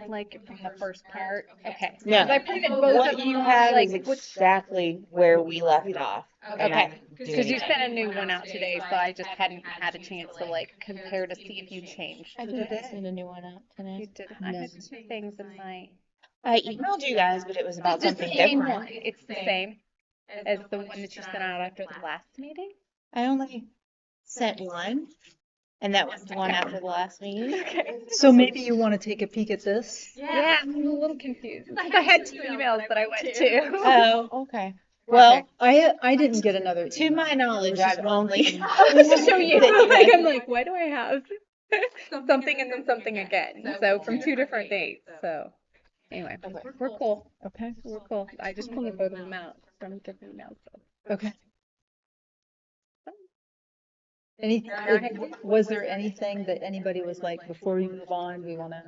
like from the first part? Okay. No, 'Cause I printed both what of you them, have like, is exactly where we left off. And okay. I'm Because doing you it. sent a new one out today, so I just hadn't had a chance to like compare to see if you changed. I didn't send a new one out today. You didn't. I had two things in my. I emailed you guys, but it was about It's the something same different. one. It's the same as the one that you sent out after the last meeting. I only sent one, and that was the one after the last meeting. Okay. So maybe you want to take a peek at this? Yeah, I'm a little confused. I had two emails that I went to. Oh, okay. Well, I didn't get another. to my knowledge, I've only. I was to show you. that Like, had- I'm like, why do I have something and then something again? So from two different dates. So anyway, we're cool. Okay. We're cool. I just pulled both of them out from different emails. So. Okay. Was there anything that anybody was like, before we move on, we want to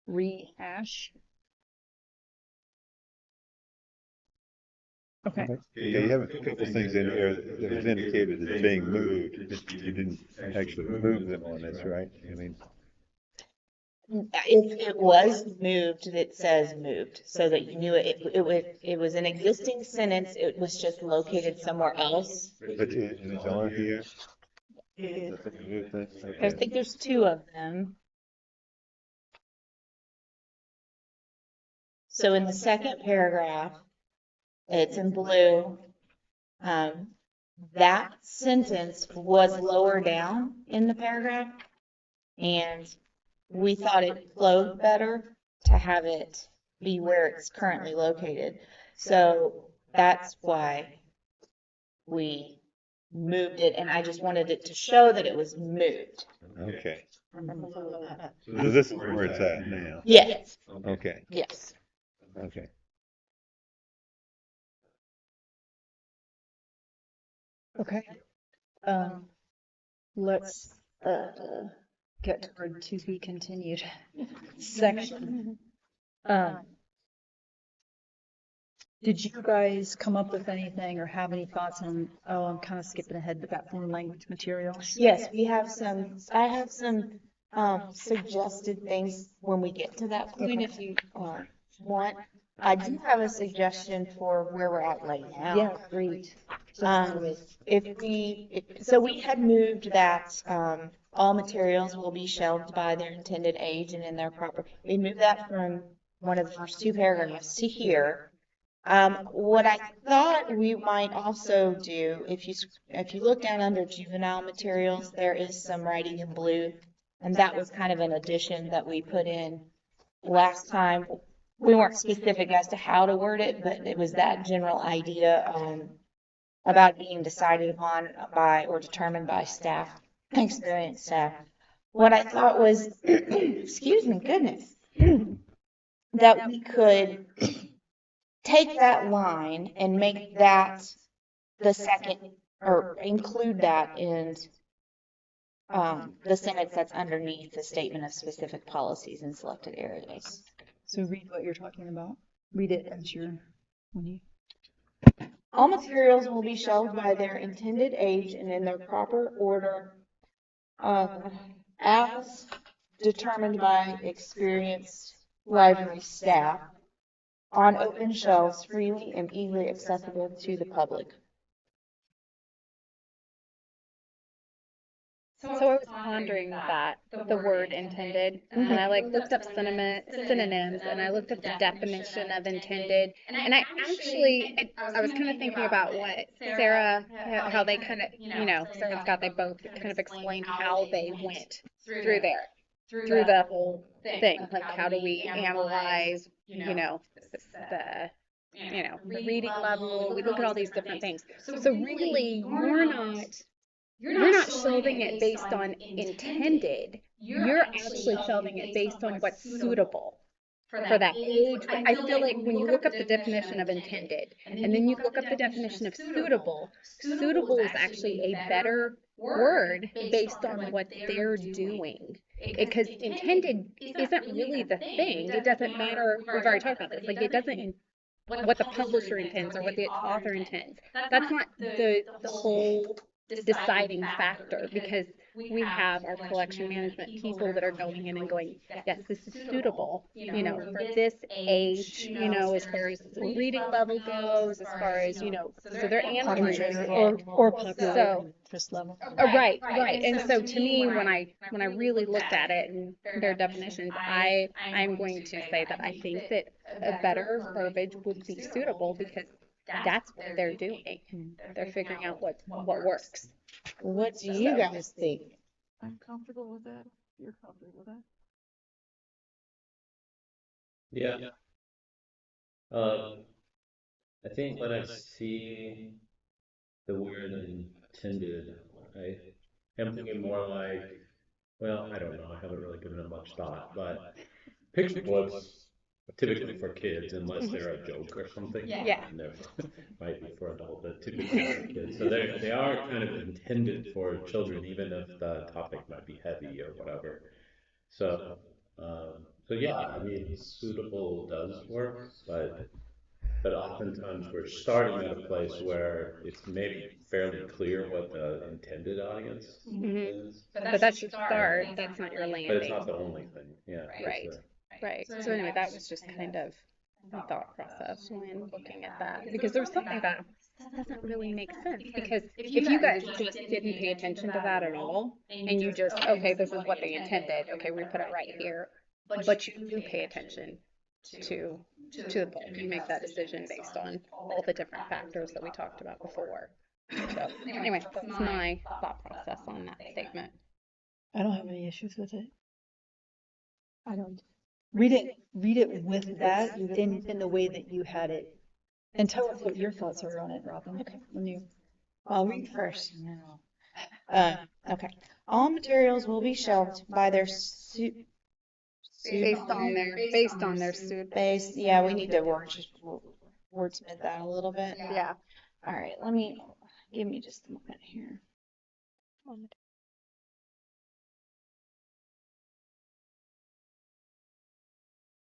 rehash? Okay. Yeah, you have a couple things in here that was indicated as being moved, but you didn't actually move them on this, right? I mean, If it was moved, it says moved, so that you knew it was an existing sentence, it was just located somewhere else. but it's on here. I Okay. think there's two of them. So in the second paragraph, it's in blue. That sentence was lower down in the paragraph, and we thought it flowed better to have it be where it's currently located. So that's why we moved it, and I just wanted it to show that it was moved. Okay. So this is where it's at now. Yes, Okay. yes. Okay. Okay. Let's get toward to be continued section. Did you guys come up with anything or have any thoughts on, oh, I'm kind of skipping ahead, but that foreign language materials? Yes, we have some, I have some suggested things when we get to that point if you want. I do have a suggestion for where we're at right now. Yeah, great. So we had moved that all materials will be shelved by their intended age and in their proper, we moved that from one of the first two paragraphs to here. What I thought we might also do, if you look down under juvenile materials, there is some writing in blue, and that was kind of an addition that we put in last time. We weren't specific as to how to word it, but it was that general idea about being decided upon by or determined by staff, experienced staff. What I thought was, excuse me, goodness, that we could take that line and make that the second, or include that in the sentence that's underneath the statement of specific policies in selected areas. So read what you're talking about. Read it as when you. All materials will be shelved by their intended age and in their proper order as determined by experienced library staff on open shelves freely and easily accessible to the public. So I was pondering that, the word intended, and I like looked up synonyms, and I looked up the definition of intended, and I actually, I was kind of thinking about what Sarah, how they kind of, Sarah and Scott, they both kind of explained how they went through the whole thing, like how do we analyze, the reading level, we look at all these different things. So really, you're not shelving it based on intended. You're actually shelving it based on what's suitable for that age. I feel like when you look up the definition of intended and then you look up the definition of suitable, suitable is actually a better word based on what they're doing. Because intended isn't really the thing. It doesn't matter. We've already talked about this. Like, it doesn't what the publisher intends or what the author intends. That's not the whole deciding factor because we have our collection management people that are going in and going, yes, this is suitable, for this age, as far as reading level goes, as far as, so they're analyzing Popular it. or popular So, interest level. right. And so to me, when I really looked at it and their definitions, I'm going to say that I think that a better verbiage would be suitable because that's what they're doing. They're figuring out what works. What do you guys think? I'm comfortable with that. You're comfortable with that? Yeah. Um, I think when I see the word intended, I am thinking more like, well, I don't know, I haven't really given it much thought, but picture books are typically for kids unless they're a joke or something. Yeah. And they might be for adults, but typically for kids. So they are kind of intended for children, even if the topic might be heavy or whatever. So, so yeah, I mean, suitable does work, but oftentimes we're starting at a place where it's maybe fairly clear what the intended audience is, But that's your start. That's not your but it's landing. not the only thing. Yeah, Right. Right. So anyway, that was just kind of my thought process when looking at that because there was something that doesn't really make sense because if you guys just didn't pay attention to that at all and you just, okay, this is what they intended, okay, we put it right here, but you do pay attention to to the book. You make that decision based on all the different factors that we talked about before. So anyway, that's my thought process on that statement. I don't have any issues with it. I don't. Read it with that in the way that you had it. And tell us what your thoughts are on it, Robin. Okay. When you I'll read first. And then okay. All materials will be shelved by their Based on their suit. base. Yeah, we need to wordsmith that a little bit. Yeah. All right, give me just a moment here.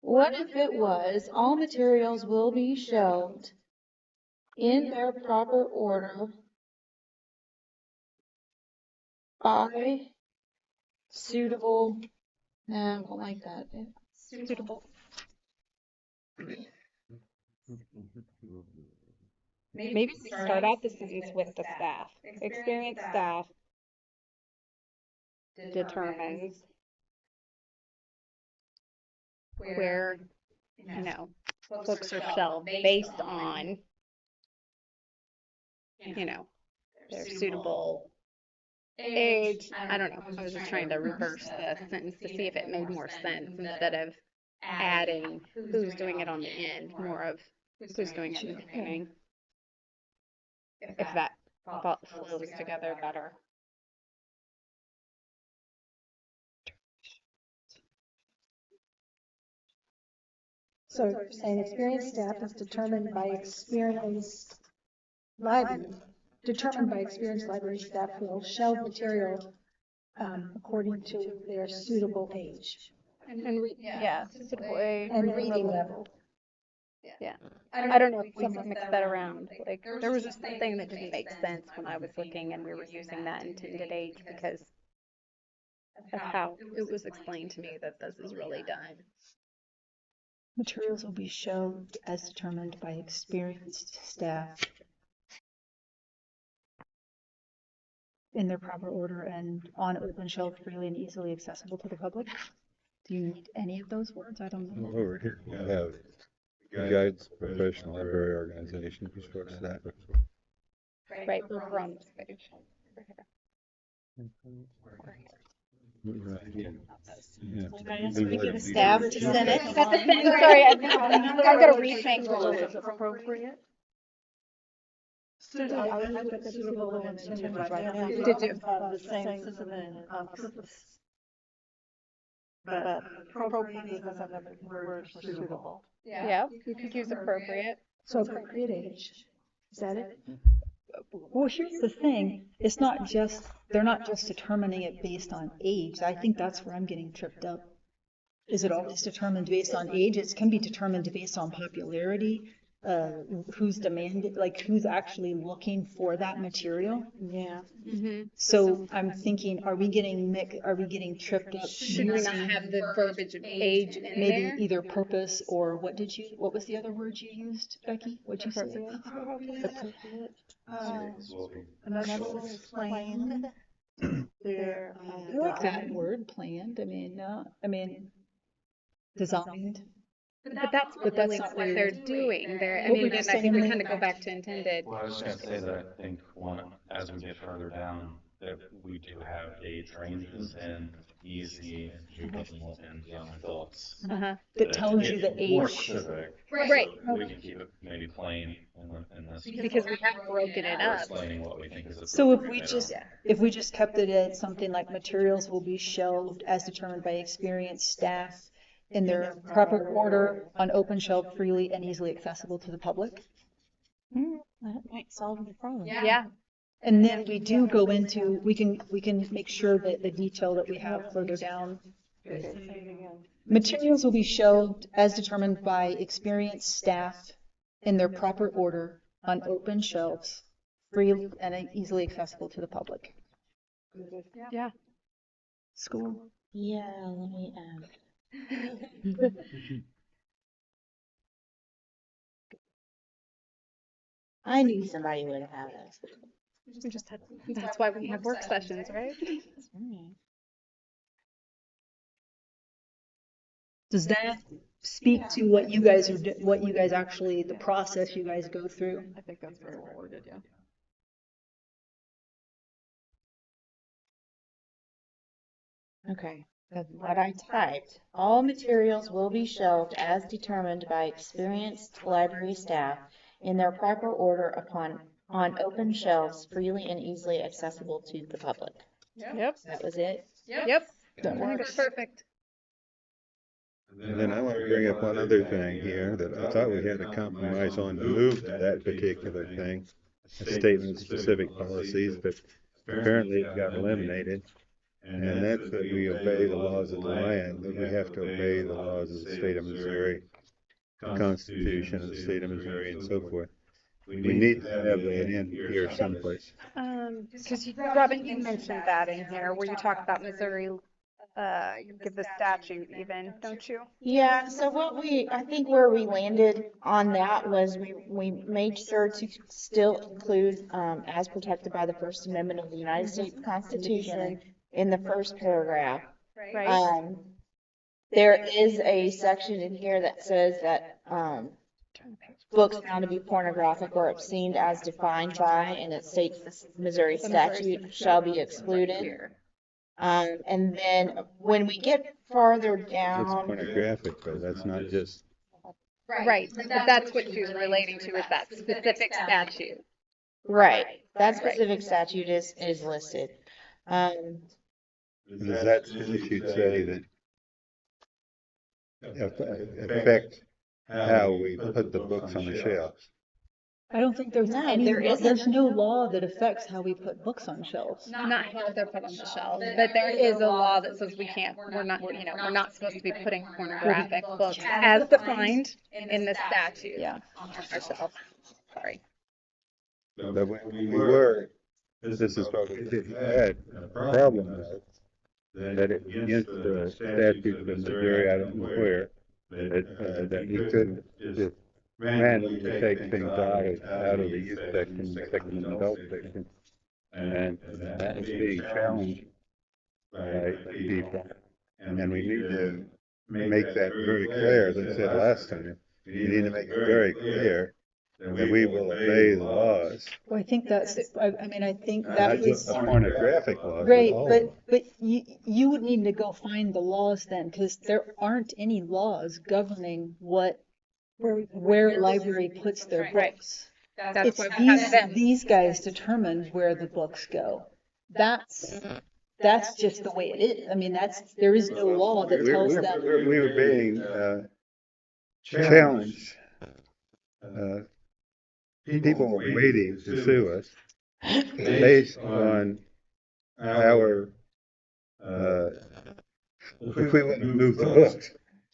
What if it was all materials will be shelved in their proper order by suitable, no, I don't like that. Suitable. Maybe start out the sentence with the staff. Experienced staff determines where, books are shelved based on, their suitable age. I don't know. I was just trying to reverse the sentence to see if it made more sense instead of adding who's doing it on the end, more of who's doing it in the beginning. If that flows together better. So you're saying experienced staff is determined by experienced library staff will shelve material according to their suitable age Yeah, suitable age and reading level. Yeah. I don't know if someone mixed that around. Like, there was just something that didn't make sense when I was looking and we were using that intended age because of how it was explained to me that this is really done. materials will be shelved as determined by experienced staff in their proper order and on open shelf freely and easily accessible to the public. Do you need any of those words? I don't know. Over here, we have guides, professional library organization, resource that. Right, we're on this page. Right, yeah. Speaking of staff, sentence. Sorry, I've got to rethink a little bit. Appropriate? I looked at suitable and intended right now. Did you? The same system and purpose. But appropriate is another word for suitable. Yeah, you could use appropriate. So appropriate age. Is that it? Well, here's the thing. They're not just determining it based on age. I think that's where I'm getting tripped up. Is it always determined based on age? It can be determined based on popularity. who's demanded, like who's actually looking for that material. Yeah. So I'm thinking, are we getting tripped up Should we not using have the verbiage of age in maybe there? either purpose or what was the other word you used, Becky? What'd you say? Appropriate. Another one is planned. There, I like that word, planned. I mean, designed. But that's But that's really not what really they're doing. I What mean, were you again, I think we saying, kind Lee? of go back to intended. Well, I was just gonna say that I think as we get further down, that we do have age ranges and easy, juvenile, and young adults. Uh-huh. That tells you the It's more age. specific. Right. So we can keep it maybe plain in this. Because we have broken it We're up. explaining what we think is So appropriate later on. if we just kept it at something like materials will be shelved as determined by experienced staff in their proper order on open shelf freely and easily accessible to the public. That might solve the problem. Yeah. And then we do go into, we can make sure that the detail that we have further down. Materials will be shelved as determined by experienced staff in their proper order on open shelves, free and easily accessible to the public. Yeah. School. Yeah, let me add. I knew somebody would have us. We just had, that's why we have work sessions, right? Does that speak to what you guys what you guys actually, the process you guys go through? I think that's very well worded, yeah. Okay, that's what I typed. All materials will be shelved as determined by experienced library staff in their proper order on open shelves freely and easily accessible to the public. Yep. That was it? Yep. That I think it's perfect. And then I want to bring up one other thing here that I thought we had a compromise on to move to that particular thing, a statement of specific policies, but apparently it got eliminated. And that's that we obey the laws of the land, that we have to obey the laws of the state of Missouri, the Constitution of the state of Missouri, and so forth. We need to have that in here someplace. Because Robin, you mentioned that in here where you talk about Missouri, you give the statute even, don't you? Yeah, so I think where we landed on that was we made sure to still include, as protected by the First Amendment of the United States Constitution in the first paragraph. Right? There is a section in here that says that, books found to be pornographic or obscene as defined by, and it states the Missouri statute shall be excluded. And then when we get farther It's down, pornographic, but that's not just, Right. But that's what she was relating to is that specific statute. right, that specific statute is listed. does that statute say that affect how we put the books on the shelves? I don't think there's No, any, there isn't. there's no law that affects how we put books on shelves. Not how they're put on the shelves, but there is a law that says we're not supposed to be putting pornographic books as defined in the statute Yeah. on our shelves. Sorry. But when we were, this is what we had a problem with, that it against the statute of Missouri, I don't know where, that we couldn't just randomly take things out of the youth section and stick them in the adult section. And that was being challenged by people. And we need to make that very clear, as I said last time. We need to make it very clear that we will obey the laws. Well, I think I think Not that just was, the pornographic laws, but right, all of them. but you would need to go find the laws then, because there aren't any laws governing where library puts their books. That's It's why we have them. these guys determine where the books go. That's just the way it is. I mean, there is no law that tells them. We were being challenged. People were waiting to sue us based on our, if we wouldn't move the books.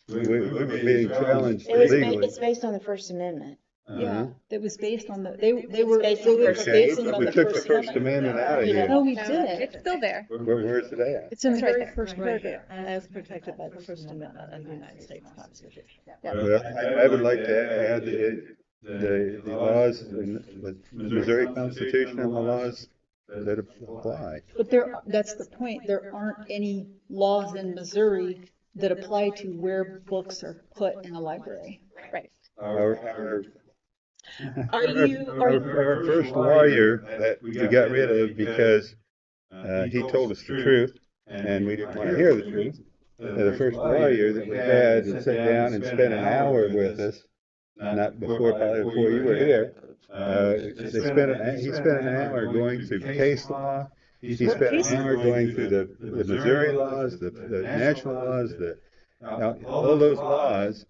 We were being challenged legally. It's based on the First Amendment. Yeah, that was based on based on they were First Okay, basing it but on we the took the First First Amendment. Amendment out of No, here. we No, didn't. it's still there. Where's it at? It's in the It's right very there. first Right paragraph. here, as protected by the First Amendment of the United States Constitution. Well, I would like to add the laws, the Missouri Constitution and the laws that apply. But that's the point. There aren't any laws in Missouri that apply to where books are put in a library. Right. Our, Are you, are you, our first lawyer that we got rid of because he told us the truth and we didn't want to hear the truth. The first lawyer that we had that sat down and spent an hour with us, not before, probably before you were here. He spent an hour going through case law. He spent an hour going through the Missouri laws, the national laws, all those laws.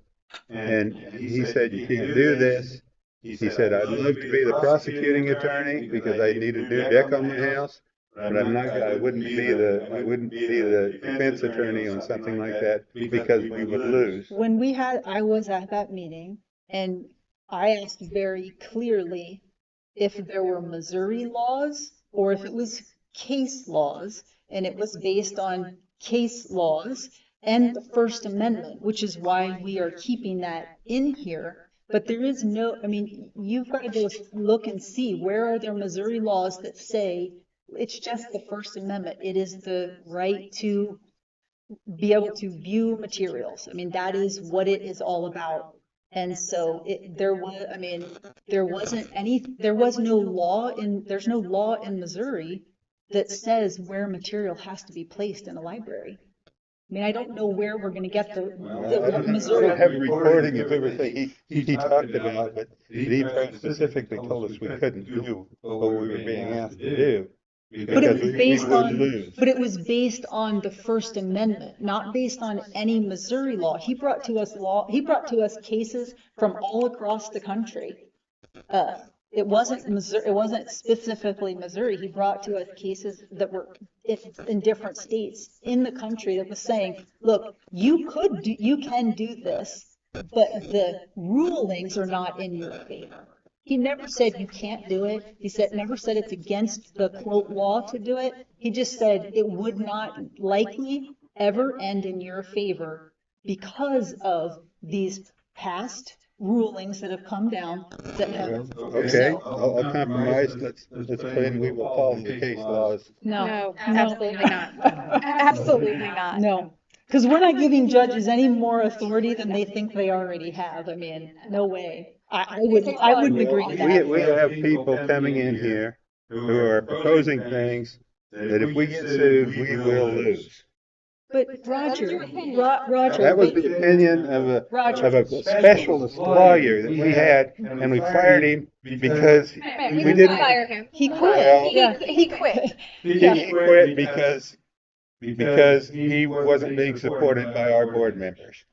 And he said, you can't do this. He said, I'd love to be the prosecuting attorney because I need a new deck on my house, but I wouldn't be the defense attorney on something like that because we would lose. I was at that meeting and I asked very clearly if there were Missouri laws or if it was case laws, and it was based on case laws and the First Amendment, which is why we are keeping that in here. But there is no, I mean, you've got to go look and see where are there Missouri laws that say it's just the First Amendment. It is the right to be able to view materials. I mean, that is what it is all about. And so there was no law there's no law in Missouri that says where material has to be placed in a library. I mean, I don't know where we're going to get the I don't have a recording of everything he talked about, but he very specifically told us we couldn't do what we were being asked to do But it because was we based would on, lose. but it was based on the First Amendment, not based on any Missouri law. He brought to us cases from all across the country. It wasn't Missouri, it wasn't specifically Missouri. He brought to us cases that were in different states in the country that was saying, look, you can do this, but the rulings are not in your favor. He never said you can't do it. Never said it's against the quote law to do it. He just said it would not likely ever end in your favor because of these past rulings that have come down that have. Okay, I'll compromise. Let's put in, we will follow the case laws. No, absolutely not. Absolutely not. No, because we're not giving judges any more authority than they think they already have. I mean, no way. I wouldn't agree to that. We have people coming in here who are proposing things that if we get sued, we will lose. But Roger, Roger. That was the opinion of a specialist lawyer that we had, and we fired him because Man, we we didn't didn't. fire him. He quit. Well, Yeah. He quit. He quit because he wasn't being supported by our board members.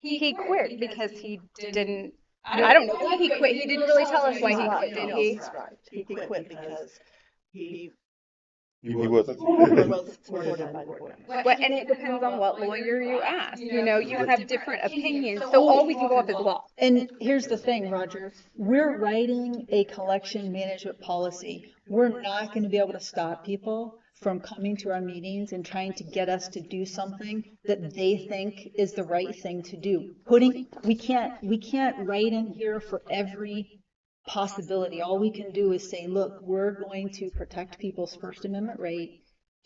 He quit because he didn't. I don't know why he quit. He didn't really tell us why he quit, did he? That's right. He quit because he He wasn't. wasn't supported by the board. And it depends on what lawyer you ask. You know, you have different opinions, so all we can go off is law. And here's the thing, Roger, we're writing a collection management policy. We're not going to be able to stop people from coming to our meetings and trying to get us to do something that they think is the right thing to do. We can't write in here for every possibility. All we can do is say, look, we're going to protect people's First Amendment right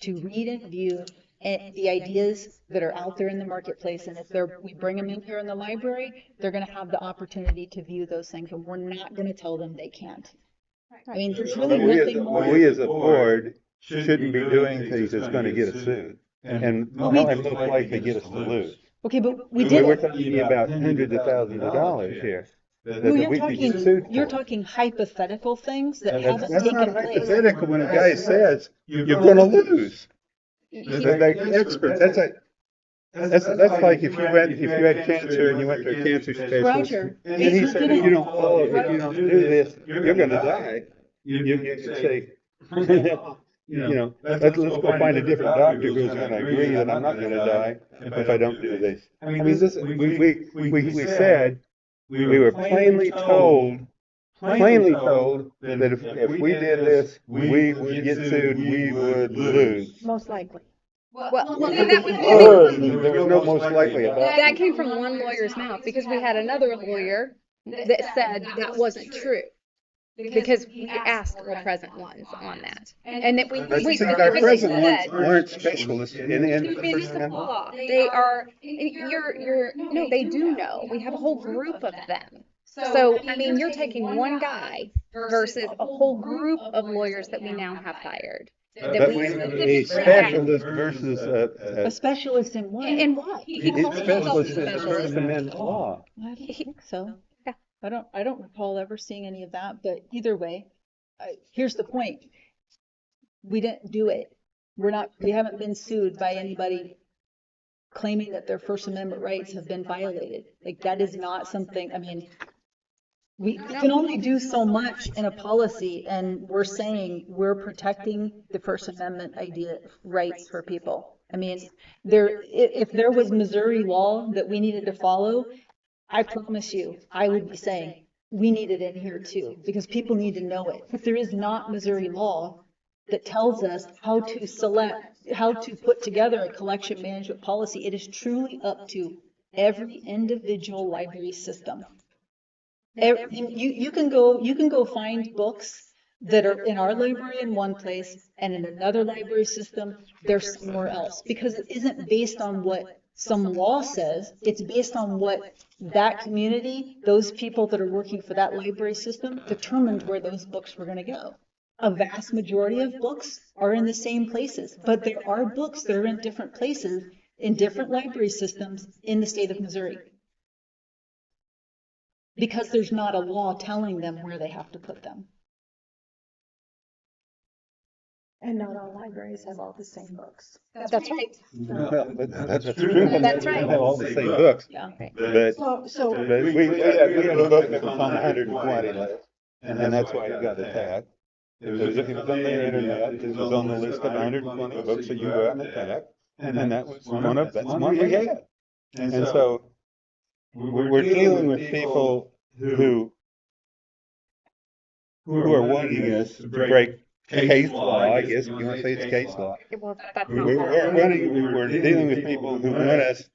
to read and view the ideas that are out there in the marketplace. And if we bring them in here in the library, they're going to have the opportunity to view those things, and we're not going to tell them they can't. I mean, there's really nothing more. We as a board shouldn't be doing things that's going to get us sued, and most likely get us to lose. Okay, but we did We're it. talking about hundreds of thousands of dollars here. That No, we could get sued you're for. talking hypothetical things that That's haven't not taken place. hypothetical when a guy says you're going to lose. They're experts. That's like if you had cancer and you went to a cancer specialist, Roger, and he said if you don't do this, you're going to die. You could say, let's go find a different doctor who's going to agree that I'm not going to die if I don't do this. I mean, we said we were plainly told plainly told that if we did this, we would get sued, we would lose. Most likely. Well, Well, and that was there was no most likely about that it. came from one lawyer's mouth because we had another lawyer that said that wasn't true because we asked the present ones on that, and that But we see, our specifically present ones said aren't specialists in to the First municipal Amendment. law. They are, you're, no, they do know. We have a whole group of them. So, I mean, you're taking one guy versus a whole group of lawyers that we now have hired that But we we have a specifically asked. specialist versus A specialist in what? And what? He he's calls himself a specialist in the First specialist. Amendment law. I don't He- think so. Yeah. I don't recall ever seeing any of that, but either way, here's the point. We didn't do it. We haven't been sued by anybody claiming that their First Amendment rights have been violated. Like, that is not something, I mean, we can only do so much in a policy, and we're saying we're protecting the First Amendment idea, rights for people. I mean, if there was Missouri law that we needed to follow, I promise you, I would be saying, we need it in here too, because people need to know it. But there is not Missouri law that tells us how to how to put together a collection management policy. It is truly up to every individual library system. You can go find books that are in our library in one place and in another library system, they're somewhere else, because it isn't based on what some law says. It's based on what that community, those people that are working for that library system, determined where those books were going to go. A vast majority of books are in the same places, but there are books that are in different places in different library systems in the state of Missouri, because there's not a law telling them where they have to put them. And not all libraries have all the same books. That's right. Well, that's true. That's We right. don't have all the same books, Yeah. but So, we had a book that was on the 120 list, and that's why it got attacked. It was on the internet, it was on the list of 120 books that you go out and attack, and that's one we had. And so we're dealing with people who are wanting us to break case law, I guess, if you want to say it's case law. Well, that's not We're dealing with people who want us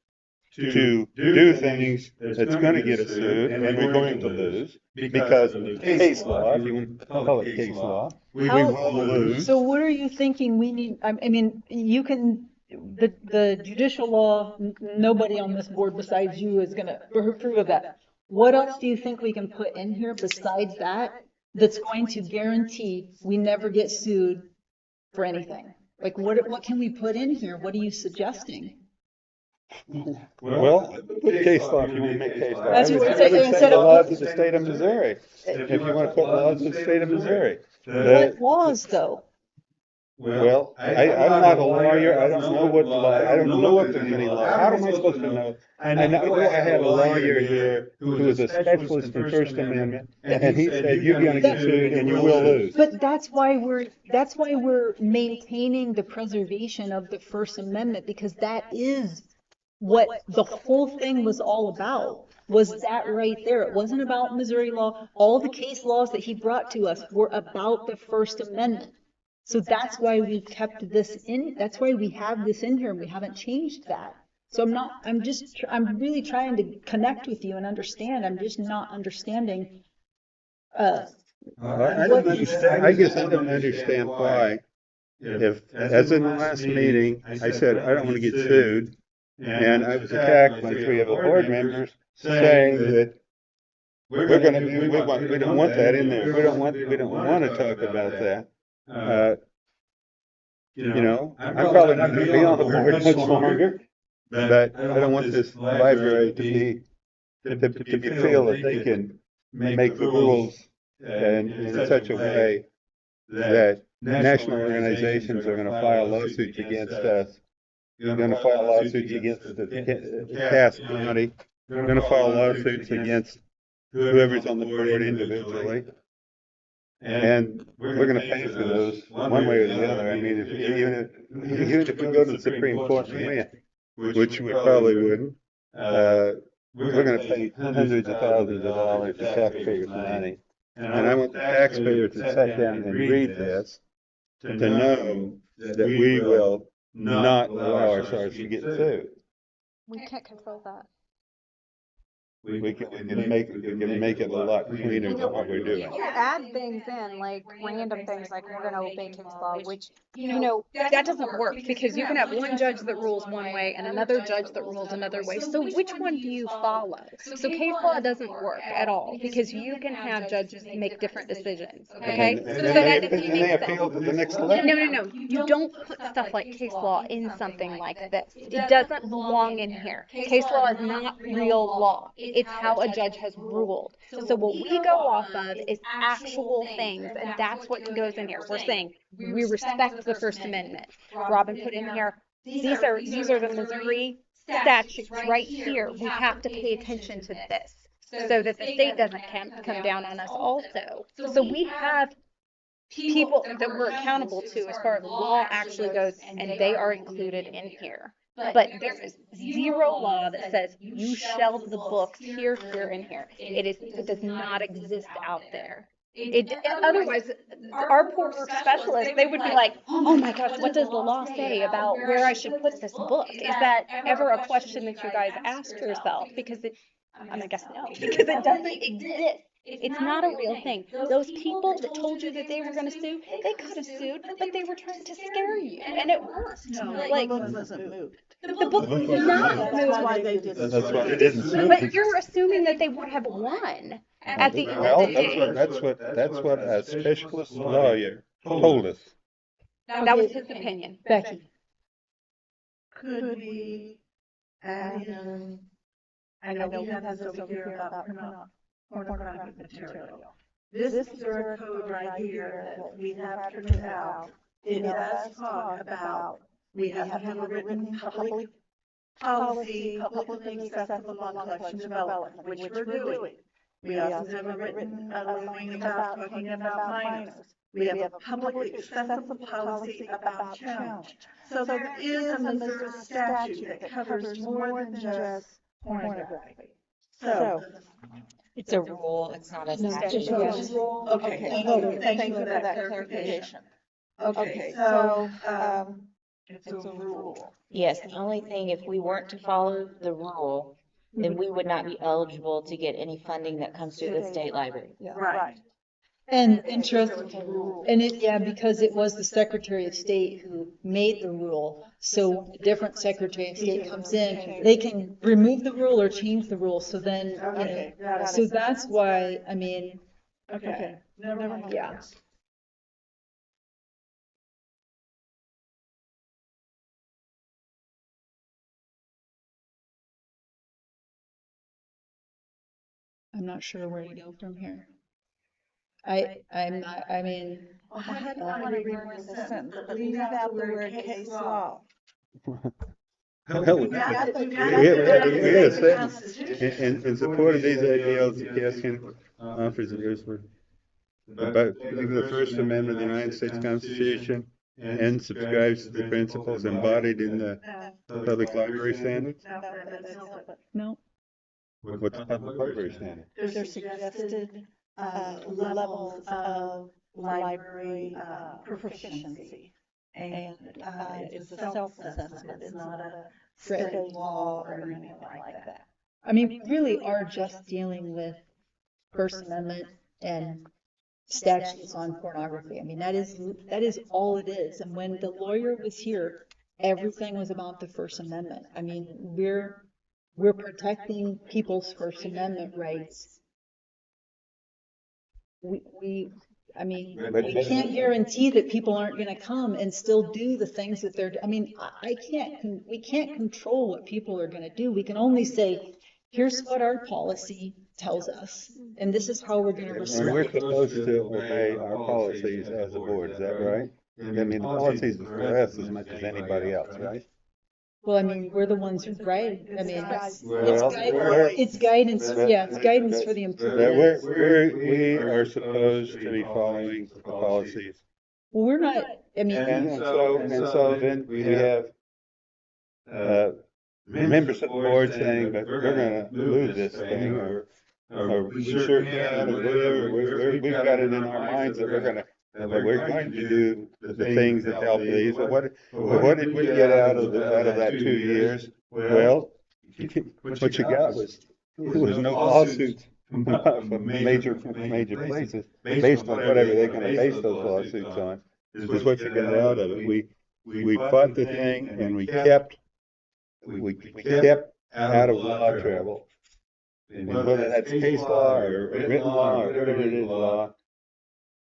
to do things that's going to get us sued, and we're going to lose because of the case law, if you want to call it case law. We will lose. So what are you thinking we need? I mean, you can, the judicial law, nobody on this board besides you is going to approve of that. What else do you think we can put in here besides that that's going to guarantee we never get sued for anything? Like, what can we put in here? What are you suggesting? Well, put case law if you want to make case law. That's what we're I saying, would say instead the of- laws of the state of Missouri, if you want to put laws of the state of Missouri. What laws, though? Well, I'm not a lawyer, I don't know what law, I don't know if there's any law, how am I supposed to know? I know I have a lawyer here who is a specialist in First Amendment, and he said, you're gonna get sued and you will lose. But that's why we're maintaining the preservation of the First Amendment, because that is what the whole thing was all about, was that right there. It wasn't about Missouri law. All the case laws that he brought to us were about the First Amendment. So that's why we kept this in, that's why we have this in here, and we haven't changed that. So I'm really trying to connect with you and understand. I'm just not understanding. I don't understand, I guess I don't understand why, if, as in the last meeting, I said, I don't want to get sued, and I was attacked by 3 of the board members saying that we don't want that in there, we don't want to talk about that. I'm probably not going to be on the board much longer, but I don't want this library to feel that they can make the rules in such a way that national organizations are going to file lawsuits against us. They're going to file lawsuits against the Cass County. They're going to file lawsuits against whoever's on the board individually. And we're going to pay for those one way or the other. I mean, even if we go to the Supreme Court and win, which we probably wouldn't, we're going to pay hundreds of thousands of dollars of taxpayers' money And I want the taxpayers that sat down and read this to know that we will not allow ourselves to get sued. We can't control that. We can make it a lot cleaner than what we're doing. You add things in, like random things, like we're going to obey case law, which, that doesn't work because you can have one judge that rules one way and another judge that rules another way. So which one do you follow? So case law doesn't work at all because you can have judges make different decisions. Okay? And So that then they appeal to the next no, level. no. You don't put stuff like case law in something like this. It doesn't belong in here. Case law is not real law. It's how a judge has ruled. So what we go off of is actual things, and that's what goes in here. We're saying we respect the First Amendment. Robin put in here, these are the Missouri statutes right here. We have to pay attention to this so that the state doesn't come down on us also. So we have people that we're accountable to as far as law actually goes, and they are included in here. But there is zero law that says you shelve the books here, here, and here. It does not exist out there. Otherwise, our poor specialists, they would be like, oh my gosh, what does the law say about where I should put this book? Is that ever a question that you guys ask yourself? Because I guess no, because it doesn't exist. It's not a real thing. Those people that told you that they were going to sue, they could have sued, but they were trying to scare you, and it worked. Like, The book wasn't moved. the book was not That's why moved. they did it. That's why they didn't sue. But you're assuming that they would have won at the end of Well, the day. that's what a specialist lawyer told us. That was his opinion. Becky, Could we add in, I know we have this over here about pornographic material. This Missouri code right here that we have printed out, it does talk about, we have to have a written public policy, publicly accessible on collection development, which we're doing. We also have a written thing about talking about minors. We have a publicly accessible policy about challenge. So there is a Missouri statute that covers more than just pornography. So, It's a rule, it's not a No, statute. it's a okay, thank you for that clarification. Okay, so, it's a rule. Yes, the only thing, if we weren't to follow the rule, then we would not be eligible to get any funding that comes through the state library. Right. and interest, and because it was the Secretary of State who made the rule. So a different Secretary of State comes in, they can remove the rule or change the rule. So then, Okay, got it. so that's why, Okay, never mind. yeah. I'm not sure where to go from here. I'm not, Well, how do you want to reword the sentence? Leave out the word case law. Hell, We got the- yes, in support of these ideals, the Caskin offers a resolution about the First Amendment of the United States Constitution and subscribes to the principles embodied in the public library standards. no, What's the public library standard? There's suggested levels of library proficiency. And it's a self-assessment, it's not a state law or anything like that. we really are just dealing with First Amendment and statutes on pornography. That is all it is. And when the lawyer was here, everything was about the First Amendment. We're protecting people's First Amendment rights. We can't guarantee that people aren't going to come and still do the things that they're. We can't control what people are going to do. We can only say, here's what our policy tells us, and this is how we're going to And we're respect it. supposed to obey our policies as a board, is that right? The policies are for us as much as anybody else, right? Well, we're the ones who write. Well, we're- It's guidance. Yeah, it's guidance for the employees. We are supposed to be following the policies. Well, we're not. And so then we have, members of the board saying, but we're gonna move this thing, or or we sure can, or whatever. We've got it in our minds that we're going to do the things that help these. But what did we get out of that 2 years? Well, what you got was no lawsuits from major places based on whatever they're going to base those lawsuits on. Is what you got out of it. We fought the thing and we kept out of law trouble. And whether that's case law or written law or whatever it is law,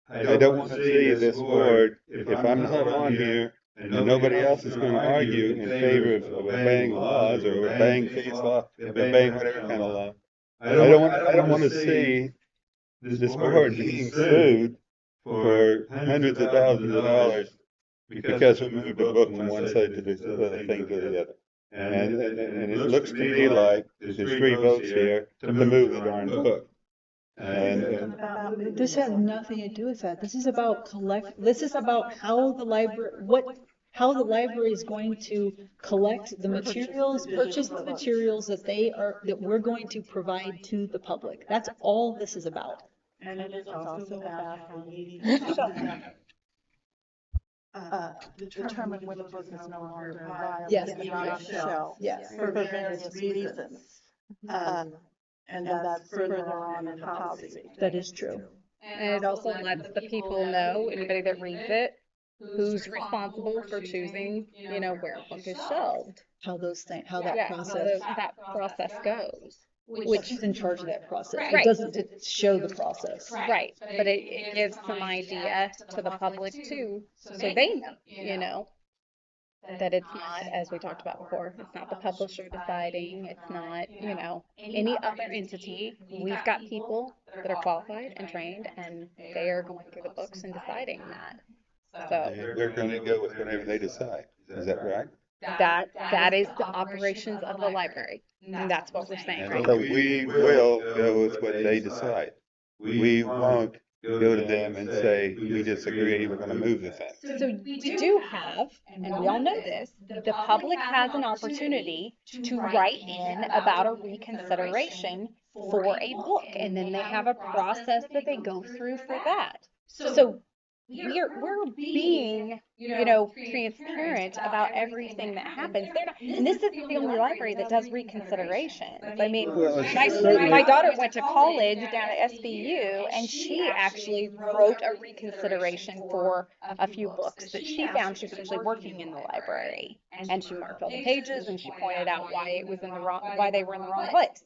I don't want to see this board, if I'm not on here and nobody else is going to argue in favor of obeying the laws or obeying case law, obeying whatever kind of law. I don't want to see this board being sued for hundreds of thousands of dollars because we moved a book from one side to the other thing to the other. And it looks to me like there's 3 votes here to move the darn book. And This has nothing to do with that. This is about how the library is going to collect the materials, purchase the materials that we're going to provide to the public. That's all this is about. And it is also about how we determine when the book is no longer viable Yes, to be on a shelf yes. for various reasons. And that's further on in the policy. That is true. And it also lets the people know, anybody that reads it, who's responsible for choosing, where a book is shelved. How How process, that process goes. which is in charge of that process. It Right. doesn't show the process. Right, but it gives some idea to the public too, so they know, that it's not, as we talked about before, it's not the publisher deciding, it's not, any other entity. We've got people that are qualified and trained, and they are going through the books and deciding that. So we're going to go with whatever they decide. Is that right? that is the operations of the library, and that's what we're saying And right so now. we will go with what they decide. We won't go to them and say, we disagree, we're going to move the thing. So we do have, and we all know this, the public has an opportunity to write in about a reconsideration for a book, and then they have a process that they go through for that. So we're being, transparent about everything that happens. They're not, and this isn't the only library that does reconsiderations. I mean, Well, it's my certainly- daughter went to college down at SBU, and she actually wrote a reconsideration for a few books that she found. She was actually working in the library, and she marked all the pages, and she pointed out why they were in the wrong place.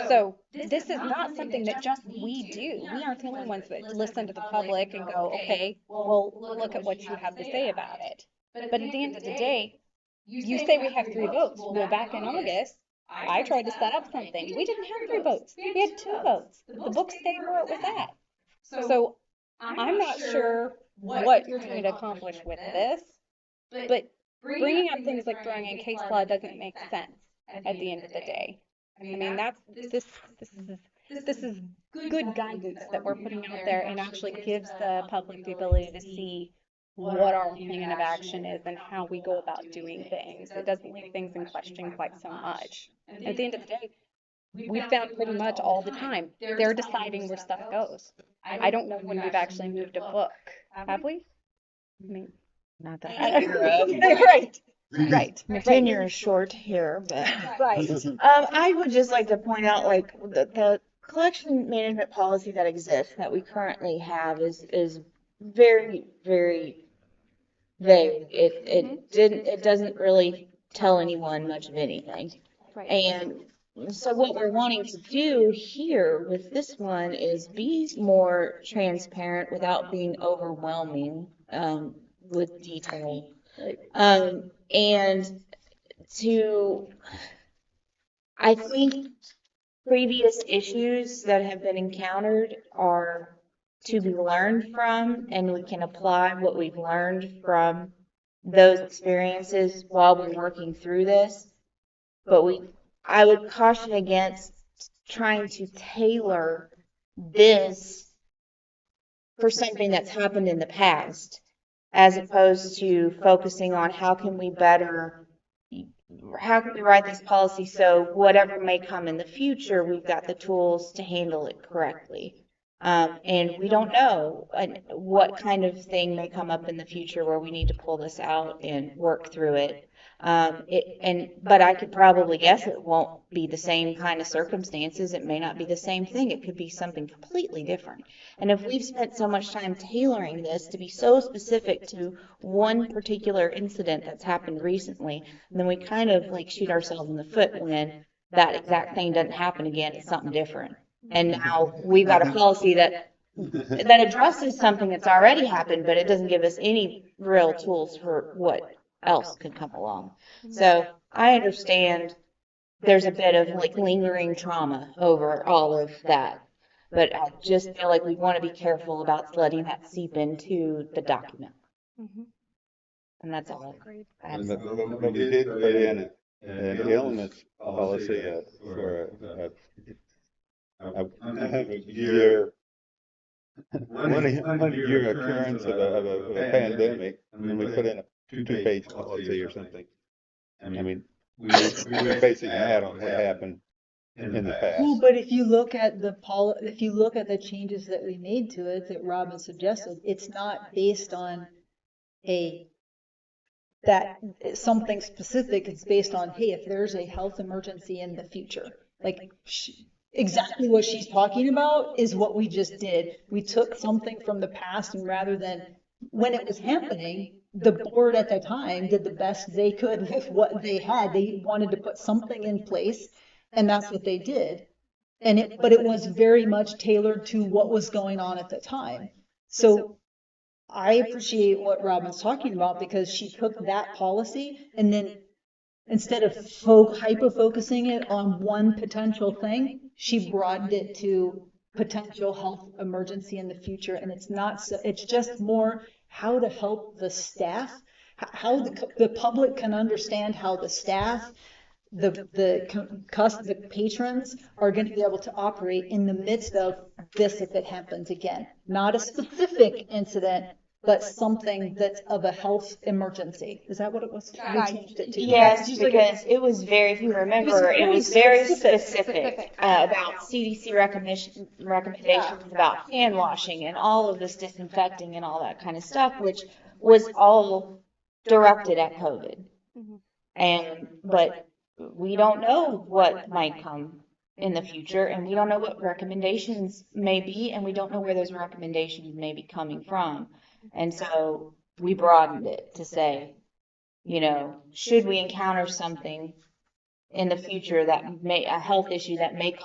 So this is not something that just we do. We aren't the only ones that listen to the public and go, okay, well, look at what you have to say about it. But at the end of the day, you say we have 3 votes. Well, back in August, I tried to set up something. We didn't have 3 votes. We had 2 votes. The book stayed where it was at. So I'm not sure what you're trying to accomplish with this, but bringing up things like throwing in case law doesn't make sense at the end of the day. I mean, this is good guidance that we're putting out there, and actually gives the public the ability to see what our plan of action is and how we go about doing things. It doesn't leave things in question quite so much. At the end of the day, we've found pretty much all the time they're deciding where stuff goes. I don't know when we've actually moved a book. Have we? I mean, Not that I'm aware of. right. My tenure is short here, but Right. I would just like to point out, like, the collection management policy that exists, that we currently have, is very, very vague. It doesn't really tell anyone much of anything. Right. And so what we're wanting to do here with this one is be more transparent without being overwhelming with detail. And I think previous issues that have been encountered are to be learned from, and we can apply what we've learned from those experiences while we're working through this. But I would caution against trying to tailor this for something that's happened in the past, as opposed to focusing on how can we better how can we write this policy so whatever may come in the future, we've got the tools to handle it correctly. And we don't know what kind of thing may come up in the future where we need to pull this out and work through it. But I could probably guess it won't be the same kind of circumstances. It may not be the same thing. It could be something completely different. And if we've spent so much time tailoring this to be so specific to one particular incident that's happened recently, then we kind of like shoot ourselves in the foot when that exact thing doesn't happen again. It's something different. And now we've got a policy that addresses something that's already happened, but it doesn't give us any real tools for what else could come along. So I understand there's a bit of like lingering trauma over all of that. But I just feel like we want to be careful about letting that seep into the document. And that's all I have to say. But we did put in an illness policy for a 100-year, 100-year occurrence of a pandemic, and we put in a two-page policy or something. I mean, we're basing that on what happened in the past. Well, but if you look at if you look at the changes that we made to it that Robin suggested, it's not based on that something specific. It's based on, hey, if there's a health emergency in the future, like exactly what she's talking about is what we just did. We took something from the past, and rather than when it was happening, the board at the time did the best they could with what they had. They wanted to put something in place, and that's what they did. But it was very much tailored to what was going on at the time. So I appreciate what Robin's talking about, because she took that policy and then instead of hyper-focusing it on one potential thing, she broadened it to potential health emergency in the future. And it's not so, it's just more how to help the staff, how the public can understand how the staff, the patrons are going to be able to operate in the midst of this if it happens again. Not a specific incident, but something that's of a health emergency. Is that what it was? We changed it to. Yes, because it was very, if you remember, it was very specific about CDC recommendations about hand washing and all of this disinfecting and all that kind of stuff, which was all directed at COVID. But we don't know what might come in the future, and we don't know what recommendations may be, and we don't know where those recommendations may be coming from. And so we broadened it to say, should we encounter something in the future that a health issue that may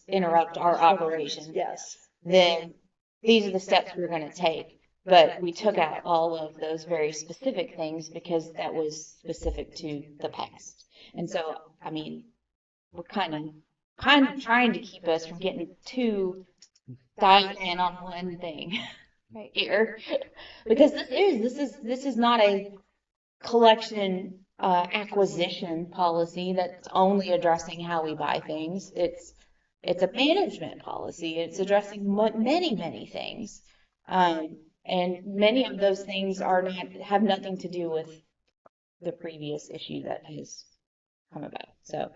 interrupt our operations, Yes. then these are the steps we're going to take. But we took out all of those very specific things because that was specific to the past. And so, I mean, we're kind of trying to keep us from getting too dialed in on one thing here, because this is not a collection acquisition policy that's only addressing how we buy things. It's a management policy. It's addressing many things, and many of those things have nothing to do with the previous issue that has come about. So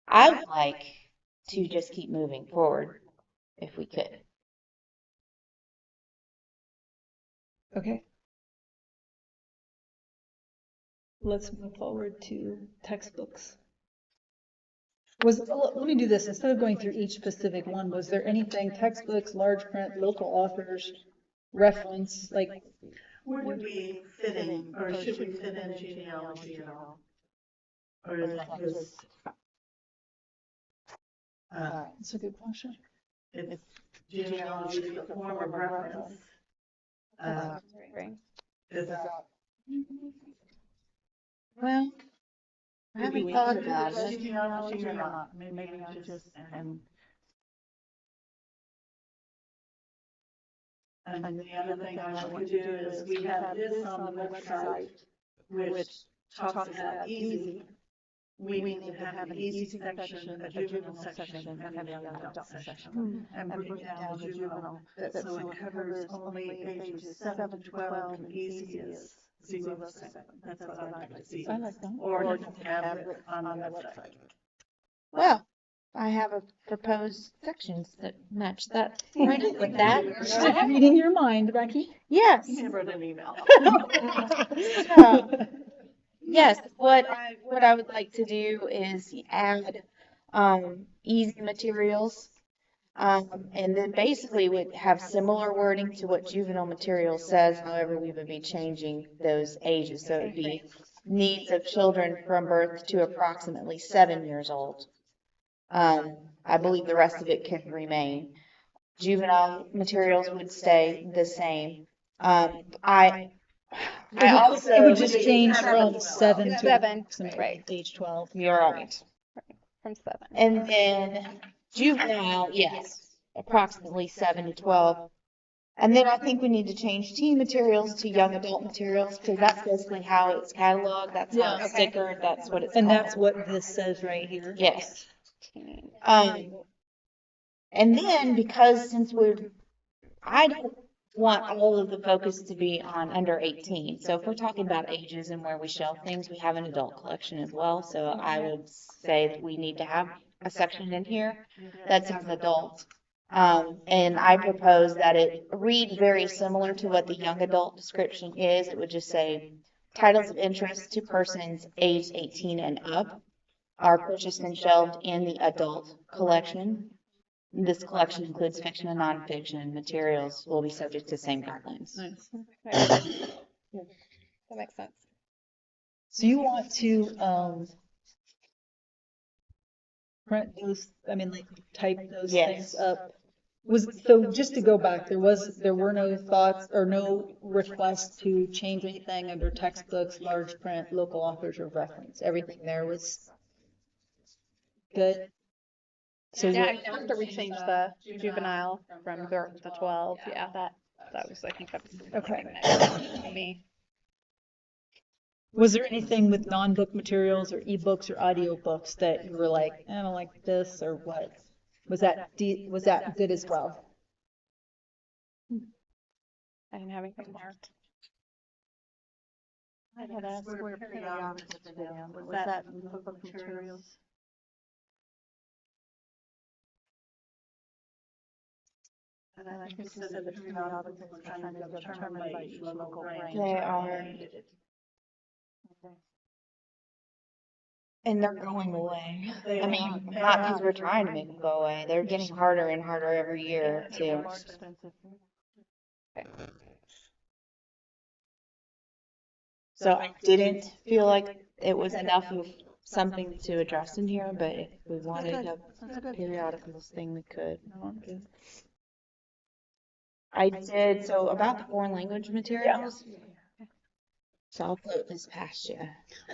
I would like to just keep moving forward if we could. Okay. Let's move forward to textbooks. Let me do this. Instead of going through each specific one, was there anything, textbooks, large print, local authors, reference, like? Would we fit in, or should we fit in genealogy at all? Or is that just, That's a good question. it's genealogy is a form of reference? Is that? Well, I haven't thought about it. Genealogy or not? Maybe I just, and the other thing I want to do is we have this on the website, which talks about easy. We need to have an easy section, a juvenile section, and an adult section. And bring down the juvenile, so it covers only ages 7 to 12, and easy is 07. That's what I'd like to see. I like that. Or just have it on the website. Well, I have a proposed sections that match that. Right with that. Reading your mind, Becky. Yes. You can write an email. Yes, what I would like to do is add easy materials. And then basically would have similar wording to what juvenile materials says, however, we would be changing those ages. So it would be needs of children from birth to approximately 7 years old. I believe the rest of it can remain. Juvenile materials would stay the same. I also It would just change from 7 to 7, approximately right, age 12. You're right. from 7. And then juvenile, yes, approximately 7 to 12. And then I think we need to change teen materials to young adult materials because that's basically how it's cataloged. That's how it's Okay. stickered. That's what it's And called. that's what this says right here. Yes. And then because I don't want all of the focus to be on under 18. So if we're talking about ages and where we shelf things, we have an adult collection as well. So I would say that we need to have a section in here that says adult. And I propose that it read very similar to what the young adult description is. It would just say titles of interest to persons aged 18 and up are purchased and shelved in the adult collection. This collection includes fiction and nonfiction materials will be subject to same guidelines. Nice. That makes sense. So you want to print those, like type those Yes. things up. So just to go back, there were no thoughts or no requests to change anything under textbooks, large print, local authors, or reference. Everything there was good. So Yeah, I mean, after we changed the juvenile from birth to 12, yeah, that was, I think that was Okay. to me. Was there anything with non-book materials or ebooks or audiobooks that you were like, I don't like this, or what? Was that good as well? I didn't have anything marked. I had asked where periodicals fit in. Was that in the book materials? And I think you said that periodicals were trying to be determined by each local branch. They are. And they're going away. I mean, not because we're trying to make them go away. They're getting harder and harder every year too. More expensive. So I didn't feel like it was enough of something to address in here, but if we wanted a periodicals thing, we could. I did, so about the foreign language materials. So I'll float this past you.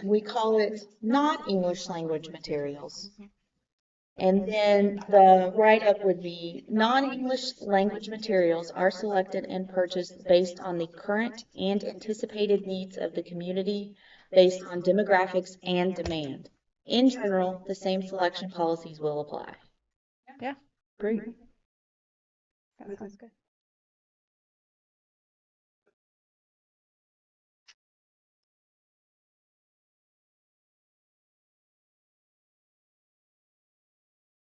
We call it non-English language materials. And then the write-up would be non-English language materials are selected and purchased based on the current and anticipated needs of the community based on demographics and demand. In general, the same selection policies will apply. Yeah, Great. that sounds good.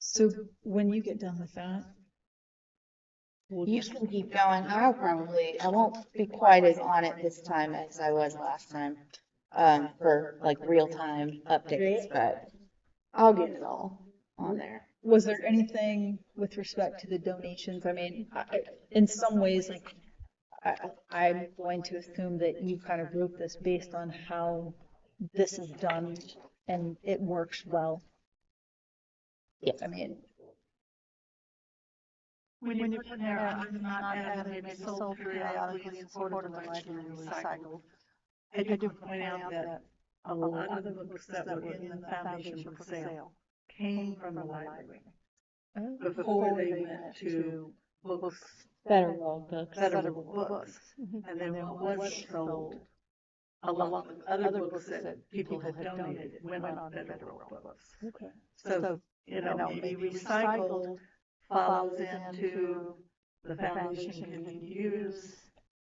So when you get done with that, You can keep going. I won't be quite as on it this time as I was last time, for like real-time updates, but I'll get it all on there. was there anything with respect to the donations? I mean, in some ways, like, I'm going to assume that you kind of wrote this based on how this is done and it works well. Yes. I mean, When you put in there, items not added may be sold periodically and supported in the library and recycled. I do point out that a lot of the books that were in the foundation book sale came from the library before they went to books, federal books. federal books. And then what was sold, a lot of other books that people had donated went on federal books. Okay. So, maybe recycled follows into the foundation can use.